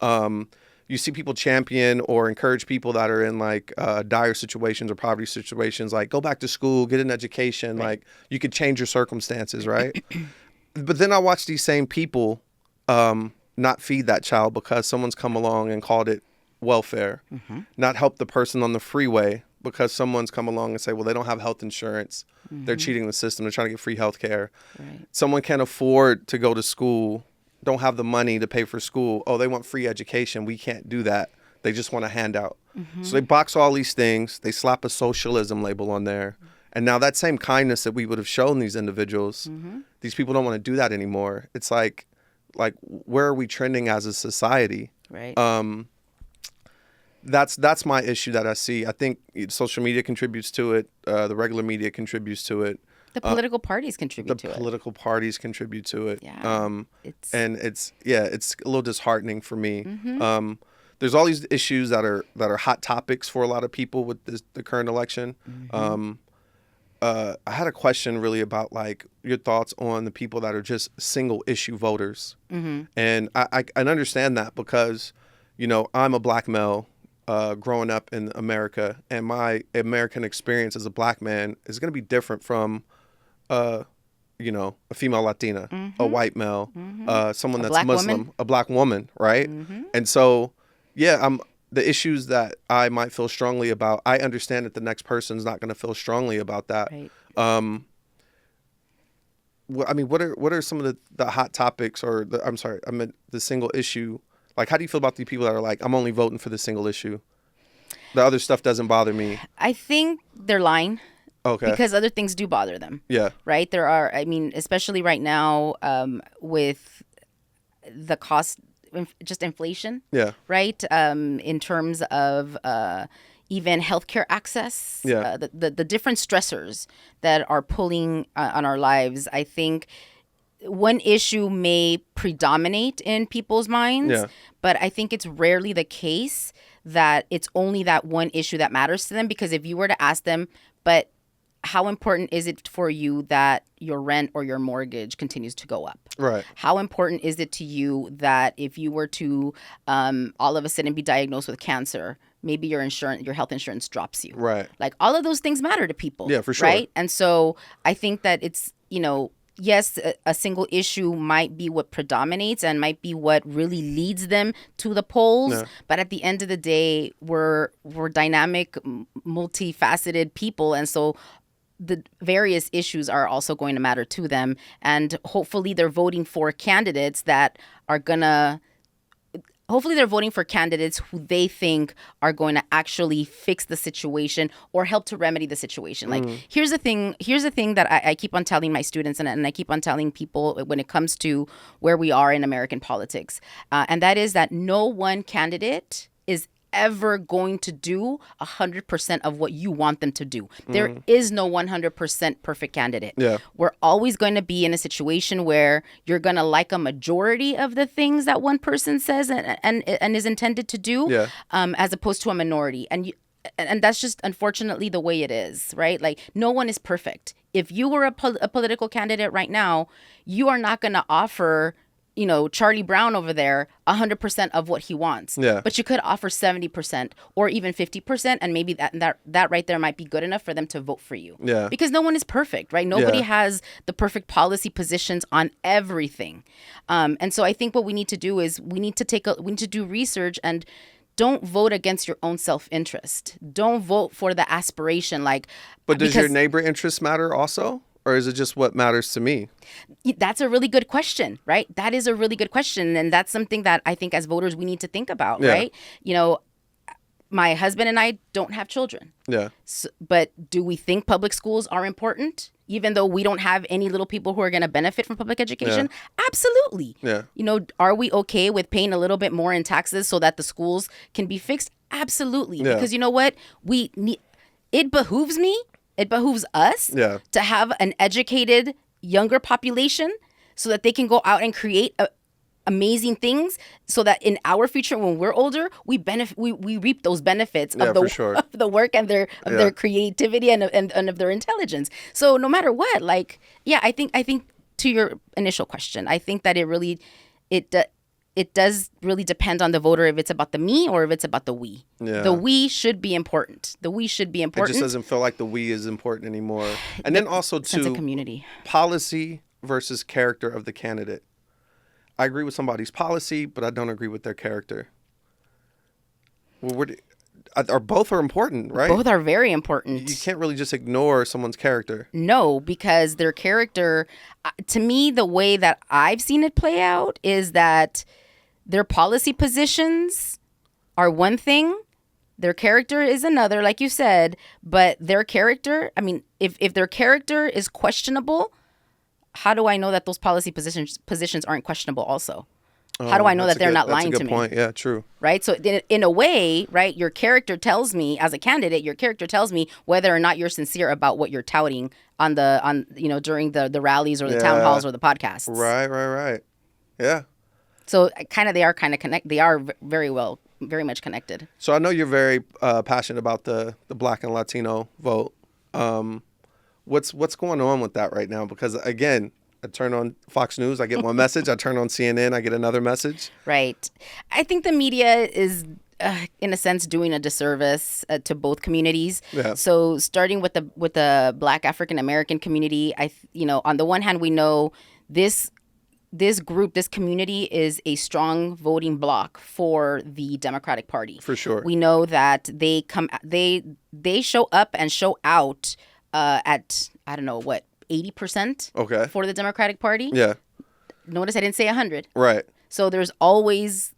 You see people champion or encourage people that are in like dire situations or poverty situations, like go back to school, get an education, like you could change your circumstances, right? But then I watch these same people not feed that child because someone's come along and called it welfare, not help the person on the freeway because someone's come along and say, well, they don't have health insurance. They're cheating the system. They're trying to get free health care. Right. Someone can't afford to go to school, don't have the money to pay for school. Oh, they want free education. We can't do that. They just want a handout. So they box all these things. They slap a socialism label on there. And now that same kindness that we would have shown these individuals, these people don't want to do that anymore. It's like where are we trending as a society? Right. That's my issue that I see. I think social media contributes to it. The regular media contributes to it. The political parties contribute to it. The political parties contribute to it. Yeah. And it's a little disheartening for me. There's all these issues that are hot topics for a lot of people with the current election. I had a question really about like your thoughts on the people that are just single issue voters. And I understand that because, I'm a black male growing up in America, and my American experience as a black man is going to be different from, a female Latina, a white male, someone that's Muslim, a black woman, right? And so, the issues that I might feel strongly about, I understand that the next person's not going to feel strongly about that. Right. What are some of the hot topics, or the single issue? Like, how do you feel about the people that are like, I'm only voting for the single issue? The other stuff doesn't bother me. I think they're lying. Okay. Because other things do bother them. Yeah. Right? There are, especially right now with the cost, just inflation. Yeah. Right? In terms of even healthcare access. Yeah. The different stressors that are pulling on our lives. I think one issue may predominate in people's minds, but I think it's rarely the case that it's only that one issue that matters to them. Because if you were to ask them, but how important is it for you that your rent or your mortgage continues to go up? Right. How important is it to you that if you were to all of a sudden be diagnosed with cancer, maybe your health insurance drops you? Right. Like all of those things matter to people. Yeah, for sure. Right. And so I think that it's, yes, a single issue might be what predominates and might be what really leads them to the polls. Yeah. But at the end of the day, we're dynamic, multifaceted people. And so the various issues are also going to matter to them. And hopefully they're voting for candidates who they think are going to actually fix the situation or help to remedy the situation. Like, here's the thing that I keep on telling my students and I keep on telling people when it comes to where we are in American politics. And that is that no one candidate is ever going to do 100% of what you want them to do. There is no 100% perfect candidate. Yeah. We're always going to be in a situation where you're going to like a majority of the things that one person says and is intended to do, as opposed to a minority. And that's just unfortunately the way it is, right? Like no one is perfect. If you were a political candidate right now, you are not going to offer Charlie Brown over there 100% of what he wants. Yeah. But you could offer 70% or even 50%, and maybe that right there might be good enough for them to vote for you. Yeah. Because no one is perfect, right? Nobody has the perfect policy positions on everything. And so I think what we need to do is we need to do research and don't vote against your own self-interest. Don't vote for the aspiration But does your neighbor interest matter also? Or is it just what matters to me? That's a really good question, right? That is a really good question. And that's something that I think as voters we need to think about, right? My husband and I don't have children. Yeah. So, but do we think public schools are important? Even though we don't have any little people who are going to benefit from public education? Yeah. Absolutely. Yeah. Are we okay with paying a little bit more in taxes so that the schools can be fixed? Absolutely. Yeah. Because you know what? It behooves me. It behooves us to have an educated younger population so that they can go out and create amazing things so that in our future, when we're older, we reap those benefits of the work and their creativity and of their intelligence. So no matter what, I think to your initial question, I think that it does really depend on the voter if it's about the me or if it's about the we. Yeah. The we should be important. It just doesn't feel like the we is important anymore. And then also sense of community. Policy versus character of the candidate. I agree with somebody's policy, but I don't agree with their character. Well, both are important, right? Both are very important. You can't really just ignore someone's character. No, because their character, to me, the way that I've seen it play out is that their policy positions are one thing, their character is another, like you said, but their character, I mean, if their character is questionable, how do I know that those policy positions aren't questionable also? How do I know that they're not lying to me? That's a good point. Yeah, true. Right? So in a way, right, your character tells me, as a candidate, your character tells me whether or not you're sincere about what you're touting during the rallies or the town halls or the podcasts. Right. Yeah. So they are kind of connected. They are very much connected. So I know you're very passionate about the Black and Latino vote. What's going on with that right now? Because again, I turn on Fox News, I get one message. I turn on CNN, I get another message. Right. I think the media is, in a sense, doing a disservice to both communities. Yeah. So starting with the Black African American community, on the one hand, we know this group, this community is a strong voting bloc for the Democratic Party. For sure. We know that they show up and show out at, I don't know, 80% for the Democratic Party. Yeah. Notice I didn't say 100. Right. So there's always,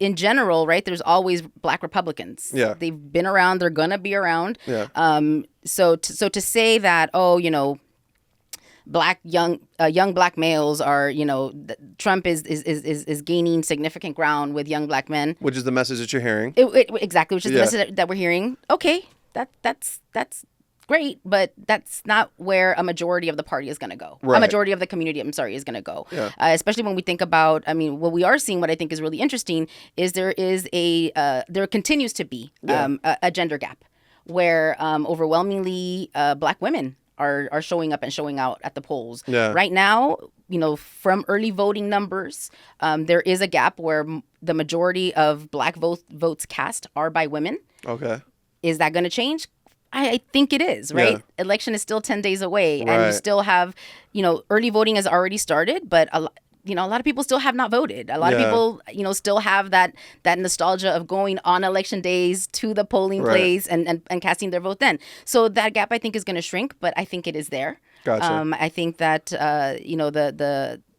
in general, right, there's always Black Republicans. Yeah. They've been around. They're going to be around. Yeah. So to say that, young Black males are, Trump is gaining significant ground with young Black men. Which is the message that you're hearing. Exactly, which is the message that we're hearing. Okay, that's great, but that's not where a majority of the party is going to go. Right. A majority of the community, is going to go. Yeah. Especially when we think about, what we are seeing, what I think is really interesting, is there continues to be a gender gap where overwhelmingly Black women are showing up and showing out at the polls. Yeah. Right now, from early voting numbers, there is a gap where the majority of Black votes cast are by women. Okay. Is that going to change? I think it is, right? Yeah. Election is still 10 days away, and you still have, early voting has already started, but a lot of people still have not voted. A lot of people, still have that nostalgia of going on election days to the polling place and casting their vote then. So that gap, I think, is going to shrink, but I think it is there. Gotcha. I think that,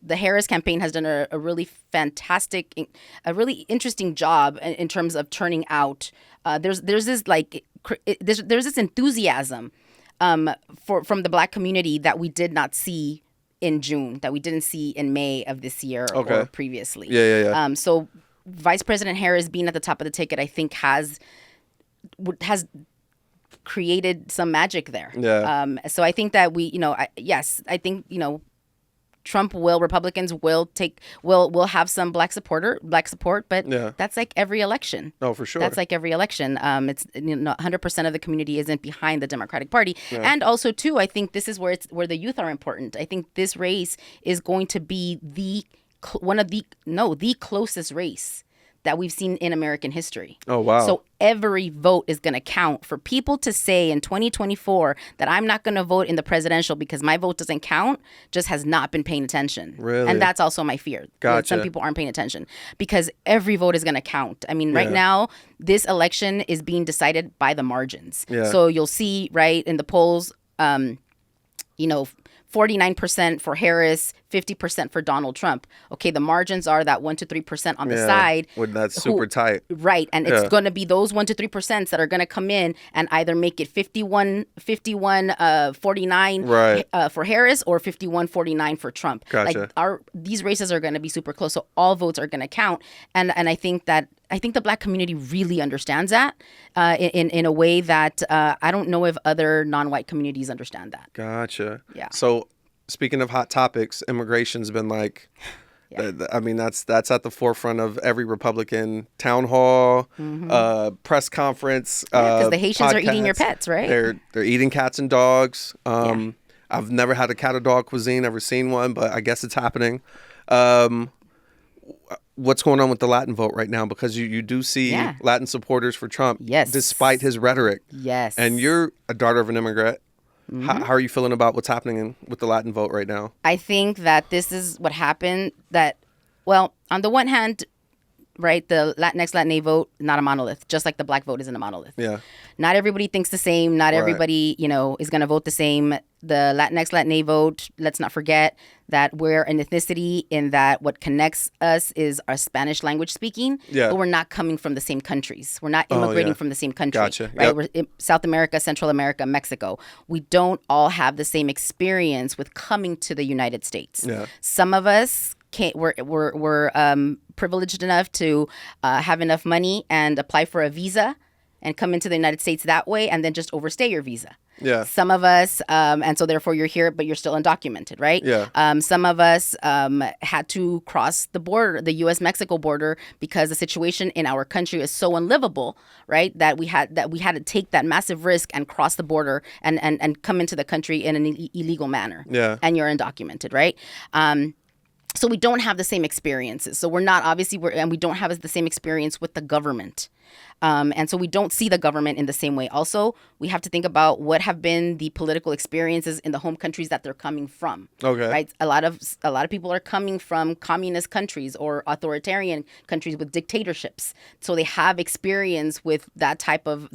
the Harris campaign has done a really fantastic, a really interesting job in terms of turning out. There's this enthusiasm from the Black community that we did not see in June, that we didn't see in May of this year or previously. Yeah. So Vice President Harris being at the top of the ticket, I think has created some magic there. Yeah. So I think that I think Republicans will have some black support, but that's like every election. Oh, for sure. That's like every election. It's 100% of the community isn't behind the Democratic Party. Yeah. And also too, I think this is where the youth are important. I think this race is going to be the closest race that we've seen in American history. Oh, wow. So every vote is going to count. For people to say in 2024 that I'm not going to vote in the presidential because my vote doesn't count just has not been paying attention. Really? And that's also my fear. Gotcha. Some people aren't paying attention because every vote is going to count. I mean, right now, this election is being decided by the margins. Yeah. So you'll see, right, in the polls, 49% for Harris, 50% for Donald Trump. Okay, the margins are that 1 to 3% on the side. When that's super tight. Right, and it's going to be those 1 to 3% that are going to come in and either make it 51, 49 for Harris or 51-49 for Trump. Gotcha. These races are going to be super close, so all votes are going to count. And I think the Black community really understands that in a way that I don't know if other non-white communities understand that. Gotcha. Yeah. So speaking of hot topics, immigration's been like, I mean, that's at the forefront of every Republican town hall, press conference. Because the Haitians podcast. Are eating your pets, right? They're eating cats and dogs. I've never had a cat or dog cuisine, never seen one, but I guess it's happening. What's going on with the Latin vote right now? Because you do see Latin supporters for Trump, despite his rhetoric. Yes. And you're a daughter of an immigrant. How are you feeling about what's happening with the Latin vote right now? I think that this is what happened, that Well, on the one hand, right, the Latinx, Latina vote, not a monolith, just like the black vote isn't a monolith. Yeah. Not everybody thinks the same. Not everybody, is going to vote the same. The Latinx, Latina vote, let's not forget that we're an ethnicity in that what connects us is our Spanish language speaking, but we're not coming from the same countries. We're not immigrating from the same country. Gotcha. Right? Yep. We're in South America, Central America, Mexico. We don't all have the same experience with coming to the United States. Yeah. Some of us we're privileged enough to have enough money and apply for a visa and come into the United States that way and then just overstay your visa. Yeah. Some of us, and so therefore you're here, but you're still undocumented, right? Yeah. Some of us had to cross the border, the U.S.-Mexico border, because the situation in our country is so unlivable, right? That we had to take that massive risk and cross the border and come into the country in an illegal manner. Yeah. And you're undocumented, right? So we don't have the same experiences. So we're not and we don't have the same experience with the government. And so we don't see the government in the same way. Also, we have to think about what have been the political experiences in the home countries that they're coming from. Okay. Right. A lot of people are coming from communist countries or authoritarian countries with dictatorships. So they have experience with that type of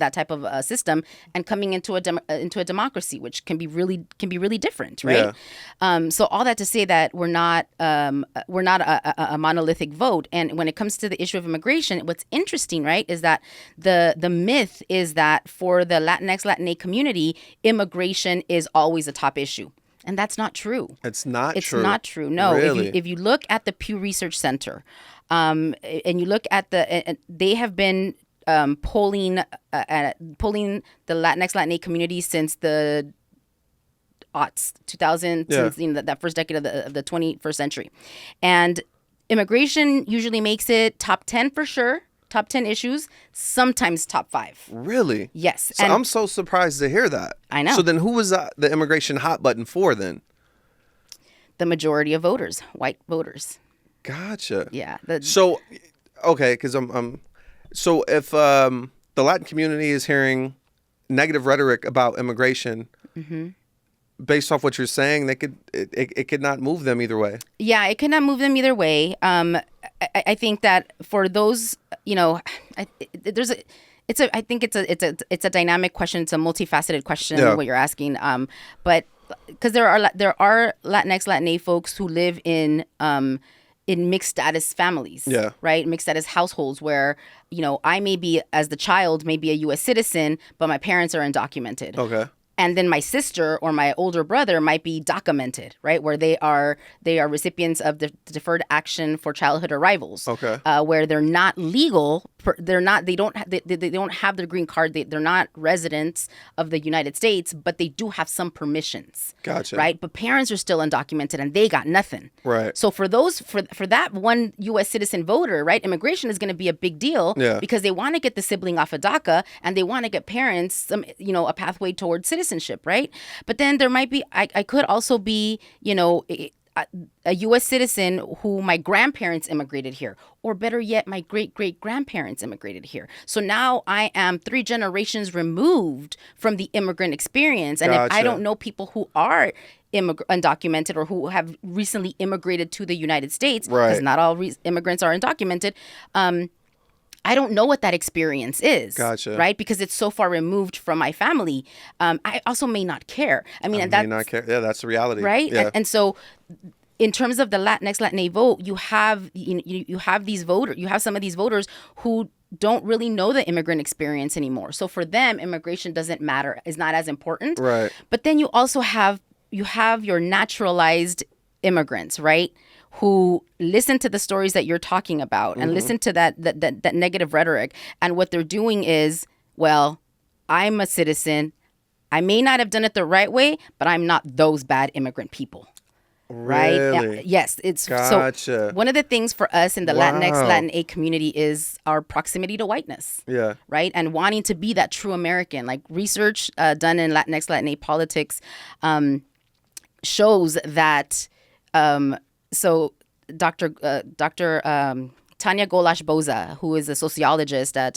system, and coming into a democracy, which can be really different. Right. Yeah. So all that to say that we're not a monolithic vote. And when it comes to the issue of immigration, what's interesting, right, is that the myth is that for the Latinx, Latina community, immigration is always a top issue. And that's not true. It's not true. It's not true. No. Really? If you look at the Pew Research Center, and you look at they have been polling the Latinx, Latina community since the aughts, 2000, since that first decade of the 21st century. And immigration usually makes it top 10 for sure. Top 10 issues, sometimes top 5. Really? Yes. So I'm so surprised to hear that. I know. So then who was the immigration hot button for then? The majority of voters, white voters. Gotcha. Yeah. So, okay, because so if the Latin community is hearing negative rhetoric about immigration, based off what you're saying, it could not move them either way. Yeah, it could not move them either way. I think that for those, I think it's a dynamic question. It's a multifaceted question. What you're asking. But because there are Latinx, Latina folks who live in mixed status families, right? Mixed status households where, I may be, as the child, may be a U.S. citizen, but my parents are undocumented. Okay. And then my sister or my older brother might be documented, right? Where they are recipients of the Deferred Action for Childhood Arrivals. Okay. Where they're not legal. They don't have their green card. They're not residents of the United States, but they do have some permissions. Gotcha. Right. But parents are still undocumented and they got nothing. Right. So for that one U.S. citizen voter, right, immigration is going to be a big deal because they want to get the sibling off of DACA and they want to get parents a pathway towards citizenship, right? But then there might be, I could also be, a U.S. citizen who my grandparents immigrated here, or better yet, my great-great-grandparents immigrated here. So now I am 3 generations removed from the immigrant experience. And if I don't know people who are undocumented or who have recently immigrated to the United States, because not all immigrants are undocumented, I don't know what that experience is, right? Because it's so far removed from my family. I also may not care. I mean, may not care. Yeah, that's the reality, right? Yeah. And so, in terms of the Latinx, Latina vote, you have these voters. You have some of these voters who don't really know the immigrant experience anymore. So for them, immigration doesn't matter. Is not as important. Right. But then you also have your naturalized immigrants, right? Who listen to the stories that you're talking about and listen to that negative rhetoric. And what they're doing is, well, I'm a citizen. I may not have done it the right way, but I'm not those bad immigrant people. Really? Right? Yes. It's gotcha. So one of the things for us in the Latinx, Latina community is our proximity to whiteness. Yeah. Right? And wanting to be that true American. Like research done in Latinx, Latina politics shows that so Dr. Tanya Golash-Boza, who is a sociologist at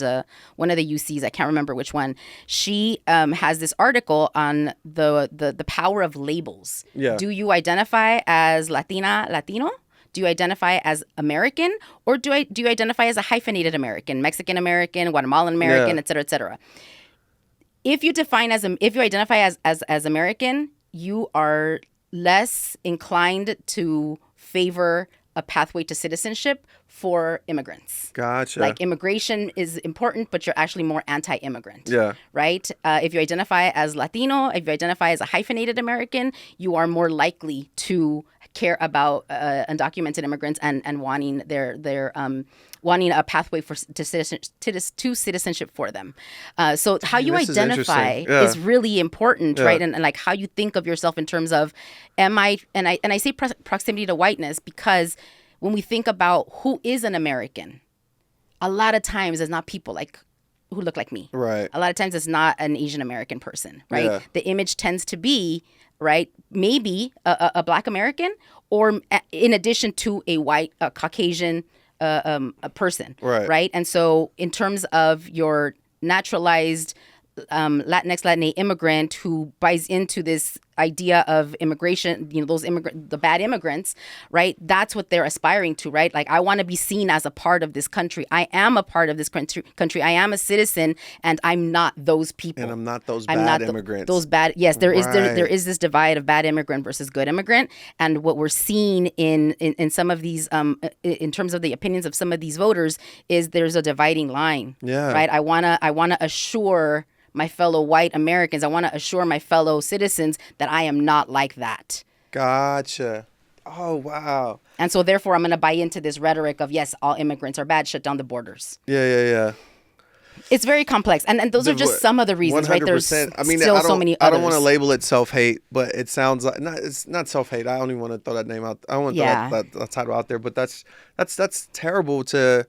one of the UCs, I can't remember which one, she has this article on the power of labels. Yeah. Do you identify as Latina, Latino? Do you identify as American, or do you identify as a hyphenated American, Mexican American, Guatemalan American, et cetera, et cetera? If you identify as American, you are less inclined to favor a pathway to citizenship for immigrants. Gotcha. Like, immigration is important, but you're actually more anti-immigrant. Yeah. Right? If you identify as Latino, if you identify as a hyphenated American, you are more likely to care about undocumented immigrants and wanting wanting a pathway to citizenship for them. So how you identify is really important, right? And like how you think of yourself in terms of, and I say proximity to whiteness because when we think about who is an American, a lot of times it's not people like who look like me. Right. A lot of times it's not an Asian American person, right? Yeah. The image tends to be, right, maybe a Black American, or in addition to a white, Caucasian a person, right? And so in terms of your naturalized Latinx, Latina immigrant who buys into this idea of immigration, the bad immigrants, right? That's what they're aspiring to, right? Like, I want to be seen as a part of this country. I am a part of this country. I am a citizen, and I'm not those people. And I'm not those bad immigrants. Those bad, yes, there is this divide of bad immigrant versus good immigrant, and what we're seeing in some of these, in terms of the opinions of some of these voters, is there's a dividing line. Yeah. Right. I wanna assure my fellow white Americans, I want to assure my fellow citizens that I am not like that. Gotcha. Oh, wow. And so therefore I'm going to buy into this rhetoric of, yes, all immigrants are bad, shut down the borders. Yeah. It's very complex. And those are just some of the reasons, 100%. Right? There's still so many others. I don't want to label it self-hate, but it sounds like, it's not self-hate. I don't even want to throw that name out. I don't want to throw that title out there, but that's terrible to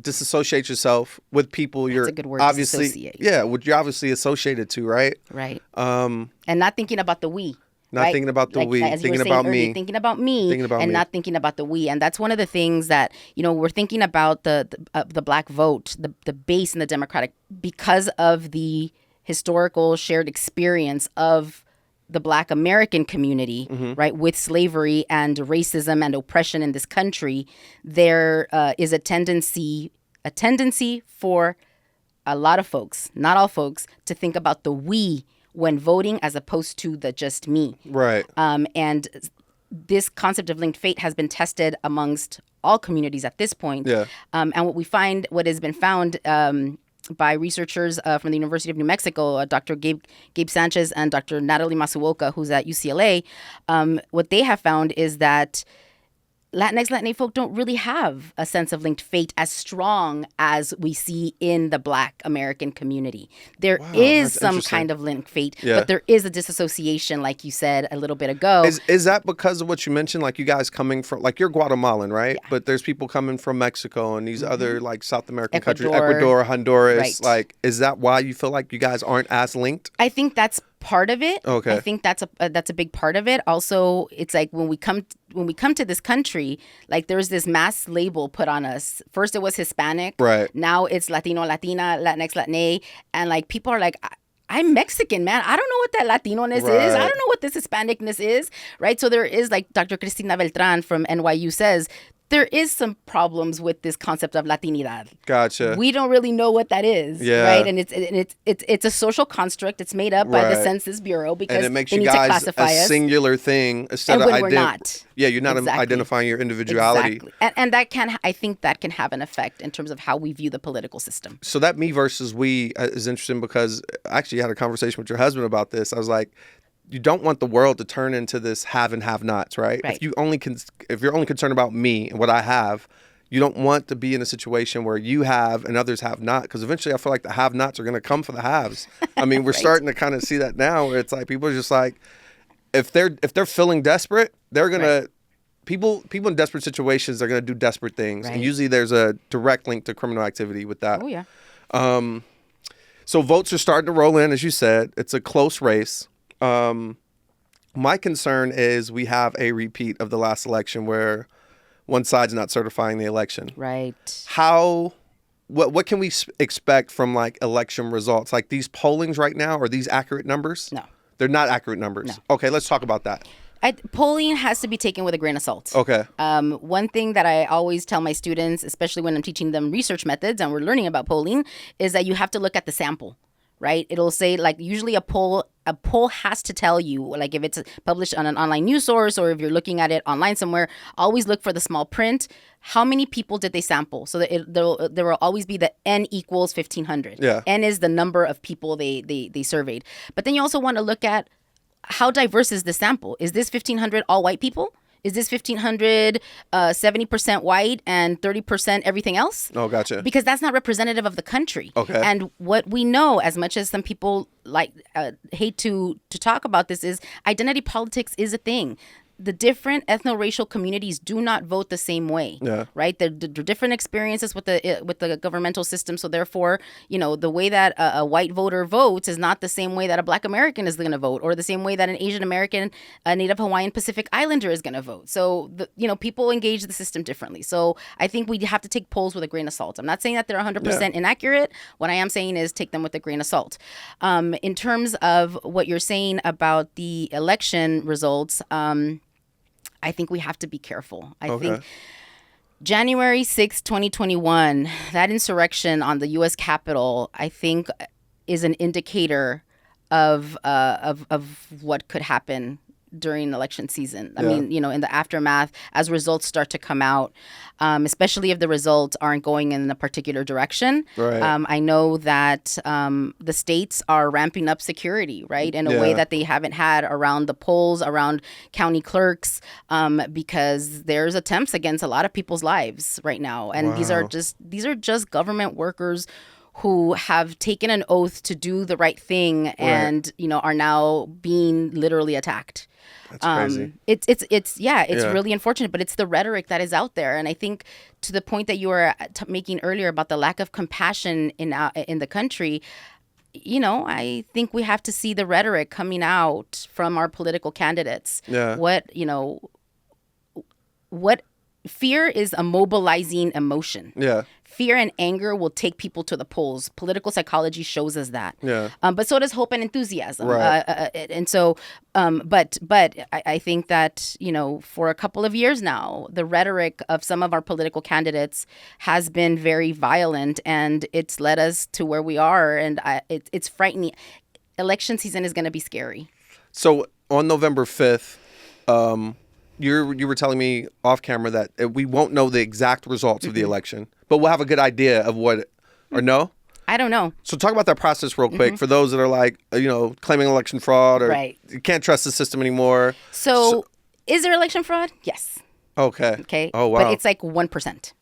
disassociate yourself with people you're obviously you're obviously associated to, right? Right. And not thinking about the we. Not thinking about the we, thinking about me. Thinking about me, and not thinking about the we. And that's one of the things that, we're thinking about the Black vote, the base in the Democratic, because of the historical shared experience of the Black American community, right, with slavery and racism and oppression in this country. There is a tendency for a lot of folks, not all folks, to think about the we when voting as opposed to the just me. Right. And this concept of linked fate has been tested amongst all communities at this point. Yeah. And what has been found by researchers from the University of New Mexico, Dr. Gabe Sanchez and Dr. Natalie Masuoka, who's at UCLA, what they have found is that Latinx, Latina folk don't really have a sense of linked fate as strong as we see in the Black American community. There is some kind of linked fate, but there is a disassociation, like you said a little bit ago. Is that because of what you mentioned? Like, you guys coming from, like, you're Guatemalan, right? Yeah. But there's people coming from Mexico and these other, like, South American countries, Ecuador, Honduras. Right. Like, is that why you feel like you guys aren't as linked? I think that's part of it. Okay. I think that's a big part of it. Also, it's like when we come to this country, like, there's this mass label put on us. First it was Hispanic. Right. Now it's Latino, Latina, Latinx, Latina. And like, people are like, I'm Mexican, man. I don't know what that Latino-ness is. I don't know what this Hispanicness is. Right. So there is, like Dr. Cristina Beltran from NYU says, there is some problems with this concept of Latinidad. Gotcha. We don't really know what that is, right? And it's a social construct. It's made up by the Census Bureau because and it makes they you need guys to classify a us. singular thing instead and of we're not. Yeah, you're not identifying your individuality. Exactly. And I think that can have an effect in terms of how we view the political system. So that me versus we is interesting because I actually had a conversation with your husband about this. I was like, you don't want the world to turn into this have and have nots, right? If you're only concerned about me and what I have, you don't want to be in a situation where you have and others have not, because eventually I feel like the have nots are going to come for the haves. I mean, we're starting to kind of see that now, where it's like people are just like, if they're feeling desperate, they're going to people in desperate situations are going to do desperate things, and usually there's a direct link to criminal activity with that. Oh yeah. So votes are starting to roll in, as you said. It's a close race. My concern is we have a repeat of the last election where one side's not certifying the election. Right. What can we expect from, like, election results? Like, these pollings right now, are these accurate numbers? No. They're not accurate numbers. No. Okay, let's talk about that. Polling has to be taken with a grain of salt. Okay. One thing that I always tell my students, especially when I'm teaching them research methods and we're learning about polling, is that you have to look at the sample, right? It'll say, like, usually a poll has to tell you, like, if it's published on an online news source or if you're looking at it online somewhere, always look for the small print. How many people did they sample? So that there will always be the N equals 1,500. Yeah. N is the number of people they surveyed. But then you also want to look at how diverse is the sample. Is this 1,500 all white people? Is this 1,500 70% white and 30% everything else? Oh, gotcha. Because that's not representative of the country. Okay. And what we know, as much as some people hate to talk about this, is identity politics is a thing. The different ethno-racial communities do not vote the same way, right? They're different experiences with the governmental system. So therefore, the way that a white voter votes is not the same way that a Black American is going to vote, or the same way that an Asian American, a Native Hawaiian Pacific Islander is going to vote. So people engage the system differently. So I think we have to take polls with a grain of salt. I'm not saying that they're 100% inaccurate. What I am saying is take them with a grain of salt. In terms of what you're saying about the election results, I think we have to be careful. I think January 6, 2021, that insurrection on the U.S. Capitol, I think, is an indicator of what could happen during election season. I mean, in the aftermath, as results start to come out, especially if the results aren't going in a particular direction. Right. I know that the states are ramping up security, right, in a way that they haven't had around the polls, around county clerks, because there's attempts against a lot of people's lives right now. And these are just government workers who have taken an oath to do the right thing and, are now being literally attacked. That's crazy. It's really unfortunate, but it's the rhetoric that is out there. And I think to the point that you were making earlier about the lack of compassion in the country, I think we have to see the rhetoric coming out from our political candidates. Yeah. What fear is a mobilizing emotion. Yeah. Fear and anger will take people to the polls. Political psychology shows us that. Yeah. But so does hope and enthusiasm. Right. And so, but I think that, for a couple of years now, the rhetoric of some of our political candidates has been very violent, and it's led us to where we are. And it's frightening. Election season is going to be scary. So on November 5th, you were telling me off camera that we won't know the exact results of the election, but we'll have a good idea of what, or no? I don't know. So talk about that process real quick for those that are like, claiming election fraud or you can't trust the system anymore. So is there election fraud? Yes. Okay. Okay. Oh, wow. But it's like 1%.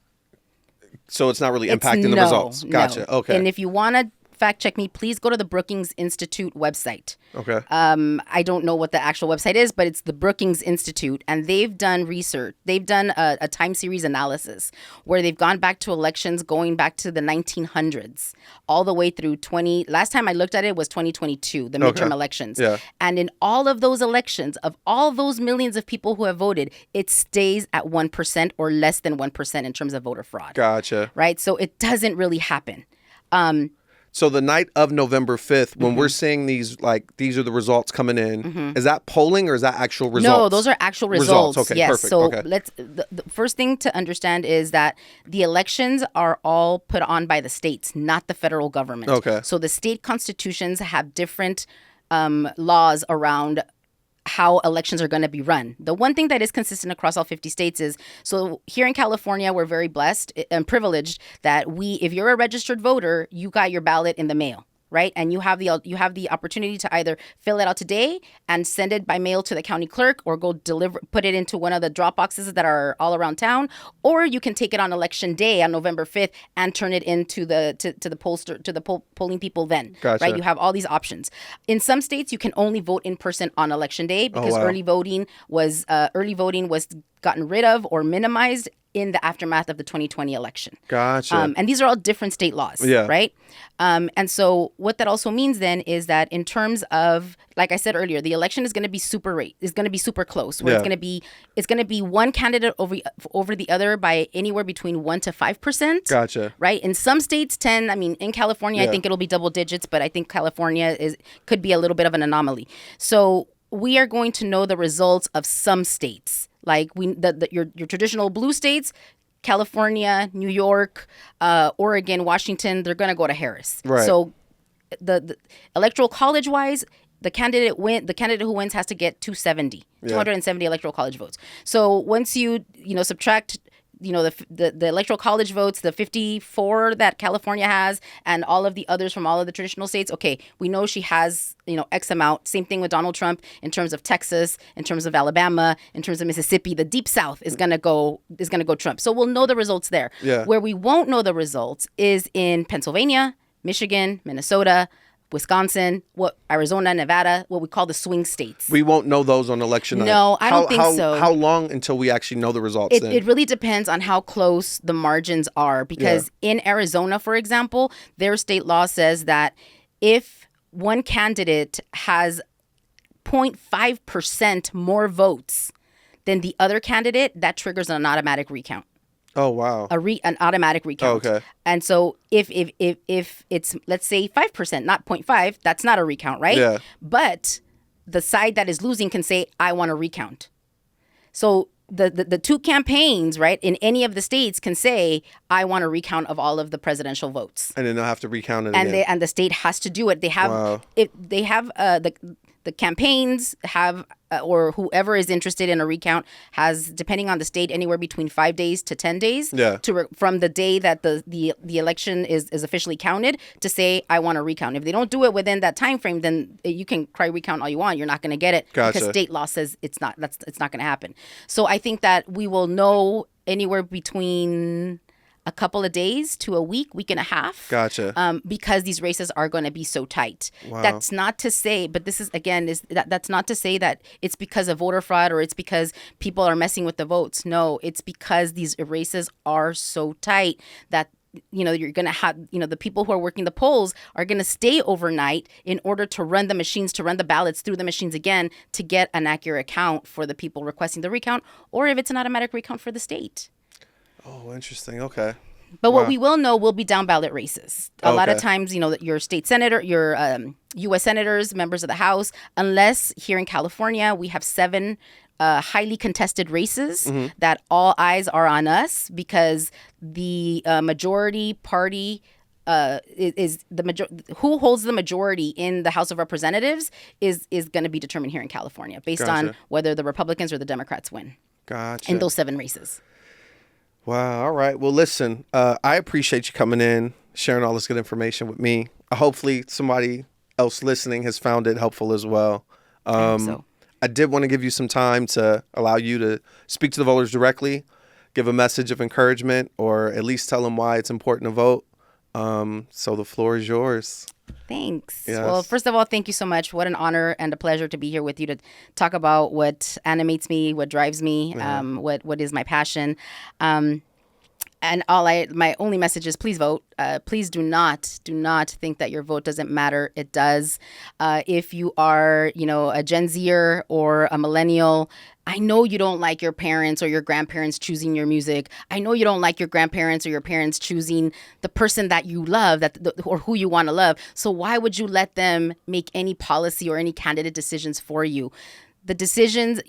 So it's not really impacting the results. Gotcha. No. Okay. And if you want to fact check me, please go to the Brookings Institute website. Okay. I don't know what the actual website is, but it's the Brookings Institute, and they've done research. They've done a time series analysis where they've gone back to elections going back to the 1900s all the way through last time I looked at it was 2022, the midterm elections. Yeah. And in all of those elections, of all those millions of people who have voted, it stays at 1% or less than 1% in terms of voter fraud. Gotcha. Right? So it doesn't really happen. So the night of November 5th, when we're seeing these are the results coming in, is that polling or is that actual results? No, those are actual results. Okay, yes. perfect. So okay. The first thing to understand is that the elections are all put on by the states, not the federal government. Okay. So the state constitutions have different laws around how elections are going to be run. The one thing that is consistent across all 50 states is, so here in California, we're very blessed and privileged that if you're a registered voter, you got your ballot in the mail. Right. And you have the opportunity to either fill it out today and send it by mail to the county clerk, or go put it into one of the drop boxes that are all around town, or you can take it on election day on November 5th and turn it into the polling people then. Gotcha. Right. You have all these options. In some states, you can only vote in person on election day because early voting was gotten rid of or minimized in the aftermath of the 2020 election. Gotcha. And these are all different state laws, right? And so what that also means then is that in terms of, like I said earlier, the election is going to be super close. Where it's going to be one candidate over the other by anywhere between 1% to 5%. Gotcha. Right? In some states, 10. I mean, in California, I think it'll be double digits, but I think California could be a little bit of an anomaly. So we are going to know the results of some states. Like your traditional blue states, California, New York, Oregon, Washington, they're going to go to Harris. Right. So the electoral college wise, the candidate who wins has to get 270 electoral college votes. So once you subtract the electoral college votes, the 54 that California has, and all of the others from all of the traditional states. Okay, we know she has X amount. Same thing with Donald Trump in terms of Texas, in terms of Alabama, in terms of Mississippi. The Deep South is gonna go Trump. So we'll know the results there. Yeah. Where we won't know the results is in Pennsylvania, Michigan, Minnesota, Wisconsin, Arizona, Nevada, what we call the swing states. We won't know those on election night. No, I don't think so. How long until we actually know the results? It really depends on how close the margins are, because in Arizona, for example, their state law says that if one candidate has 0.5% more votes than the other candidate, that triggers an automatic recount. Oh, wow. An automatic recount. Oh, okay. And so if it's, let's say, 5%, not 0.5, that's not a recount, right? Yeah. But the side that is losing can say, I want a recount. So the two campaigns, right, in any of the states can say, I want a recount of all of the presidential votes. And then they'll have to recount it again. And the state has to do it. They have, the campaigns have, or whoever is interested in a recount has, depending on the state, anywhere between 5 days to 10 days from the day that the election is officially counted to say, I want a recount. If they don't do it within that time frame, then you can cry recount all you want. You're not going to get it because state law says it's not going to happen. So I think that we will know anywhere between a couple of days to a week and a half. Gotcha. Because these races are going to be so tight. Wow. That's not to say, but this is, again, that's not to say that it's because of voter fraud or it's because people are messing with the votes. No, it's because these races are so tight that you're going to have, the people who are working the polls are going to stay overnight in order to run the machines, to run the ballots through the machines again to get an accurate count for the people requesting the recount, or if it's an automatic recount for the state. Oh, interesting. Okay. But what we will know will be down ballot races. A lot of times, your state senator, your U.S. senators, members of the House, unless here in California, we have 7 highly contested races that all eyes are on us because the majority party is who holds the majority in the House of Representatives is going to be determined here in California based on whether the Republicans or the Democrats win. Gotcha. In those 7 races. Wow. All right. Well, listen, I appreciate you coming in, sharing all this good information with me. Hopefully somebody else listening has found it helpful as well. I hope so. I did want to give you some time to allow you to speak to the voters directly, give a message of encouragement, or at least tell them why it's important to vote. So the floor is yours. Thanks. Yes. Well, first of all, thank you so much. What an honor and a pleasure to be here with you to talk about what animates me, what drives me, what is my passion. And my only message is please vote. Please do not think that your vote doesn't matter. It does. If you are, a Gen Zer or a millennial, I know you don't like your parents or your grandparents choosing your music. I know you don't like your grandparents or your parents choosing the person that you love or who you want to love. So why would you let them make any policy or any candidate decisions for you? The decisions,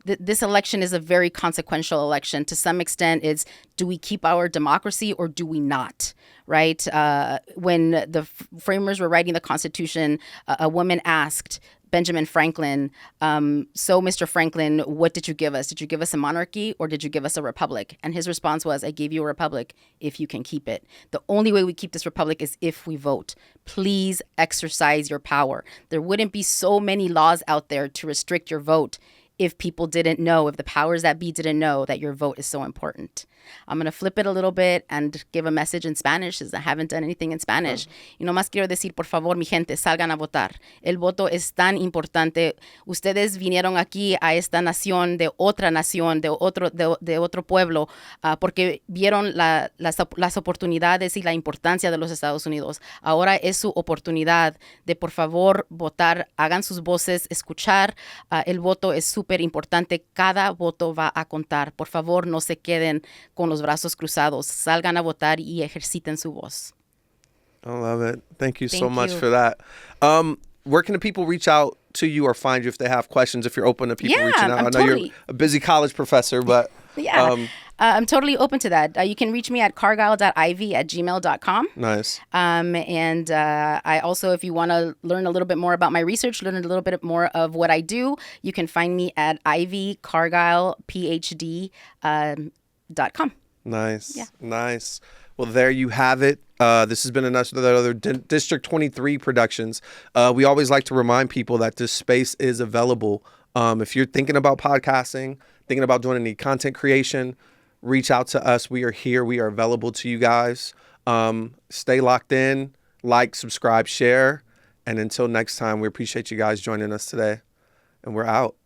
this election is a very consequential election. To some extent, it's do we keep our democracy or do we not, right? When the framers were writing the Constitution, a woman asked Benjamin Franklin, so Mr. Franklin, what did you give us? Did you give us a monarchy or did you give us a republic? And his response was, I gave you a republic if you can keep it. The only way we keep this republic is if we vote. Please exercise your power. There wouldn't be so many laws out there to restrict your vote if people didn't know, if the powers that be didn't know that your vote is so important. I'm going to flip it a little bit and give a message in Spanish, since I haven't done anything in Spanish. Y nomás quiero decir, por favor, mi gente, salgan a votar. El voto es tan importante. Ustedes vinieron aquí a esta nación de otra nación, de otro pueblo, porque vieron las oportunidades y la importancia de los Estados Unidos. Ahora es su oportunidad de, por favor, votar. Hagan sus voces, escuchar. El voto es súper importante. Cada voto va a contar. Por favor, no se queden con los brazos cruzados. Salgan a votar y ejerciten su voz. I love it. Thank you so much for that. Where can the people reach out to you or find you if they have questions, if you're open to people reaching out? I'm I know you're a busy college professor, but... I'm totally open to that. You can reach me at cargile.iv@gmail.com. Nice. And I also, if you want to learn a little bit more about my research, learn a little bit more of what I do, you can find me at Ph.D.com. Nice. Yeah. Nice. Well, there you have it. This has been another District 23 Productions. We always like to remind people that this space is available. If you're thinking about podcasting, thinking about doing any content creation, reach out to us. We are here. We are available to you guys. Stay locked in, like, subscribe, share. And until next time, we appreciate you guys joining us today. And we're out.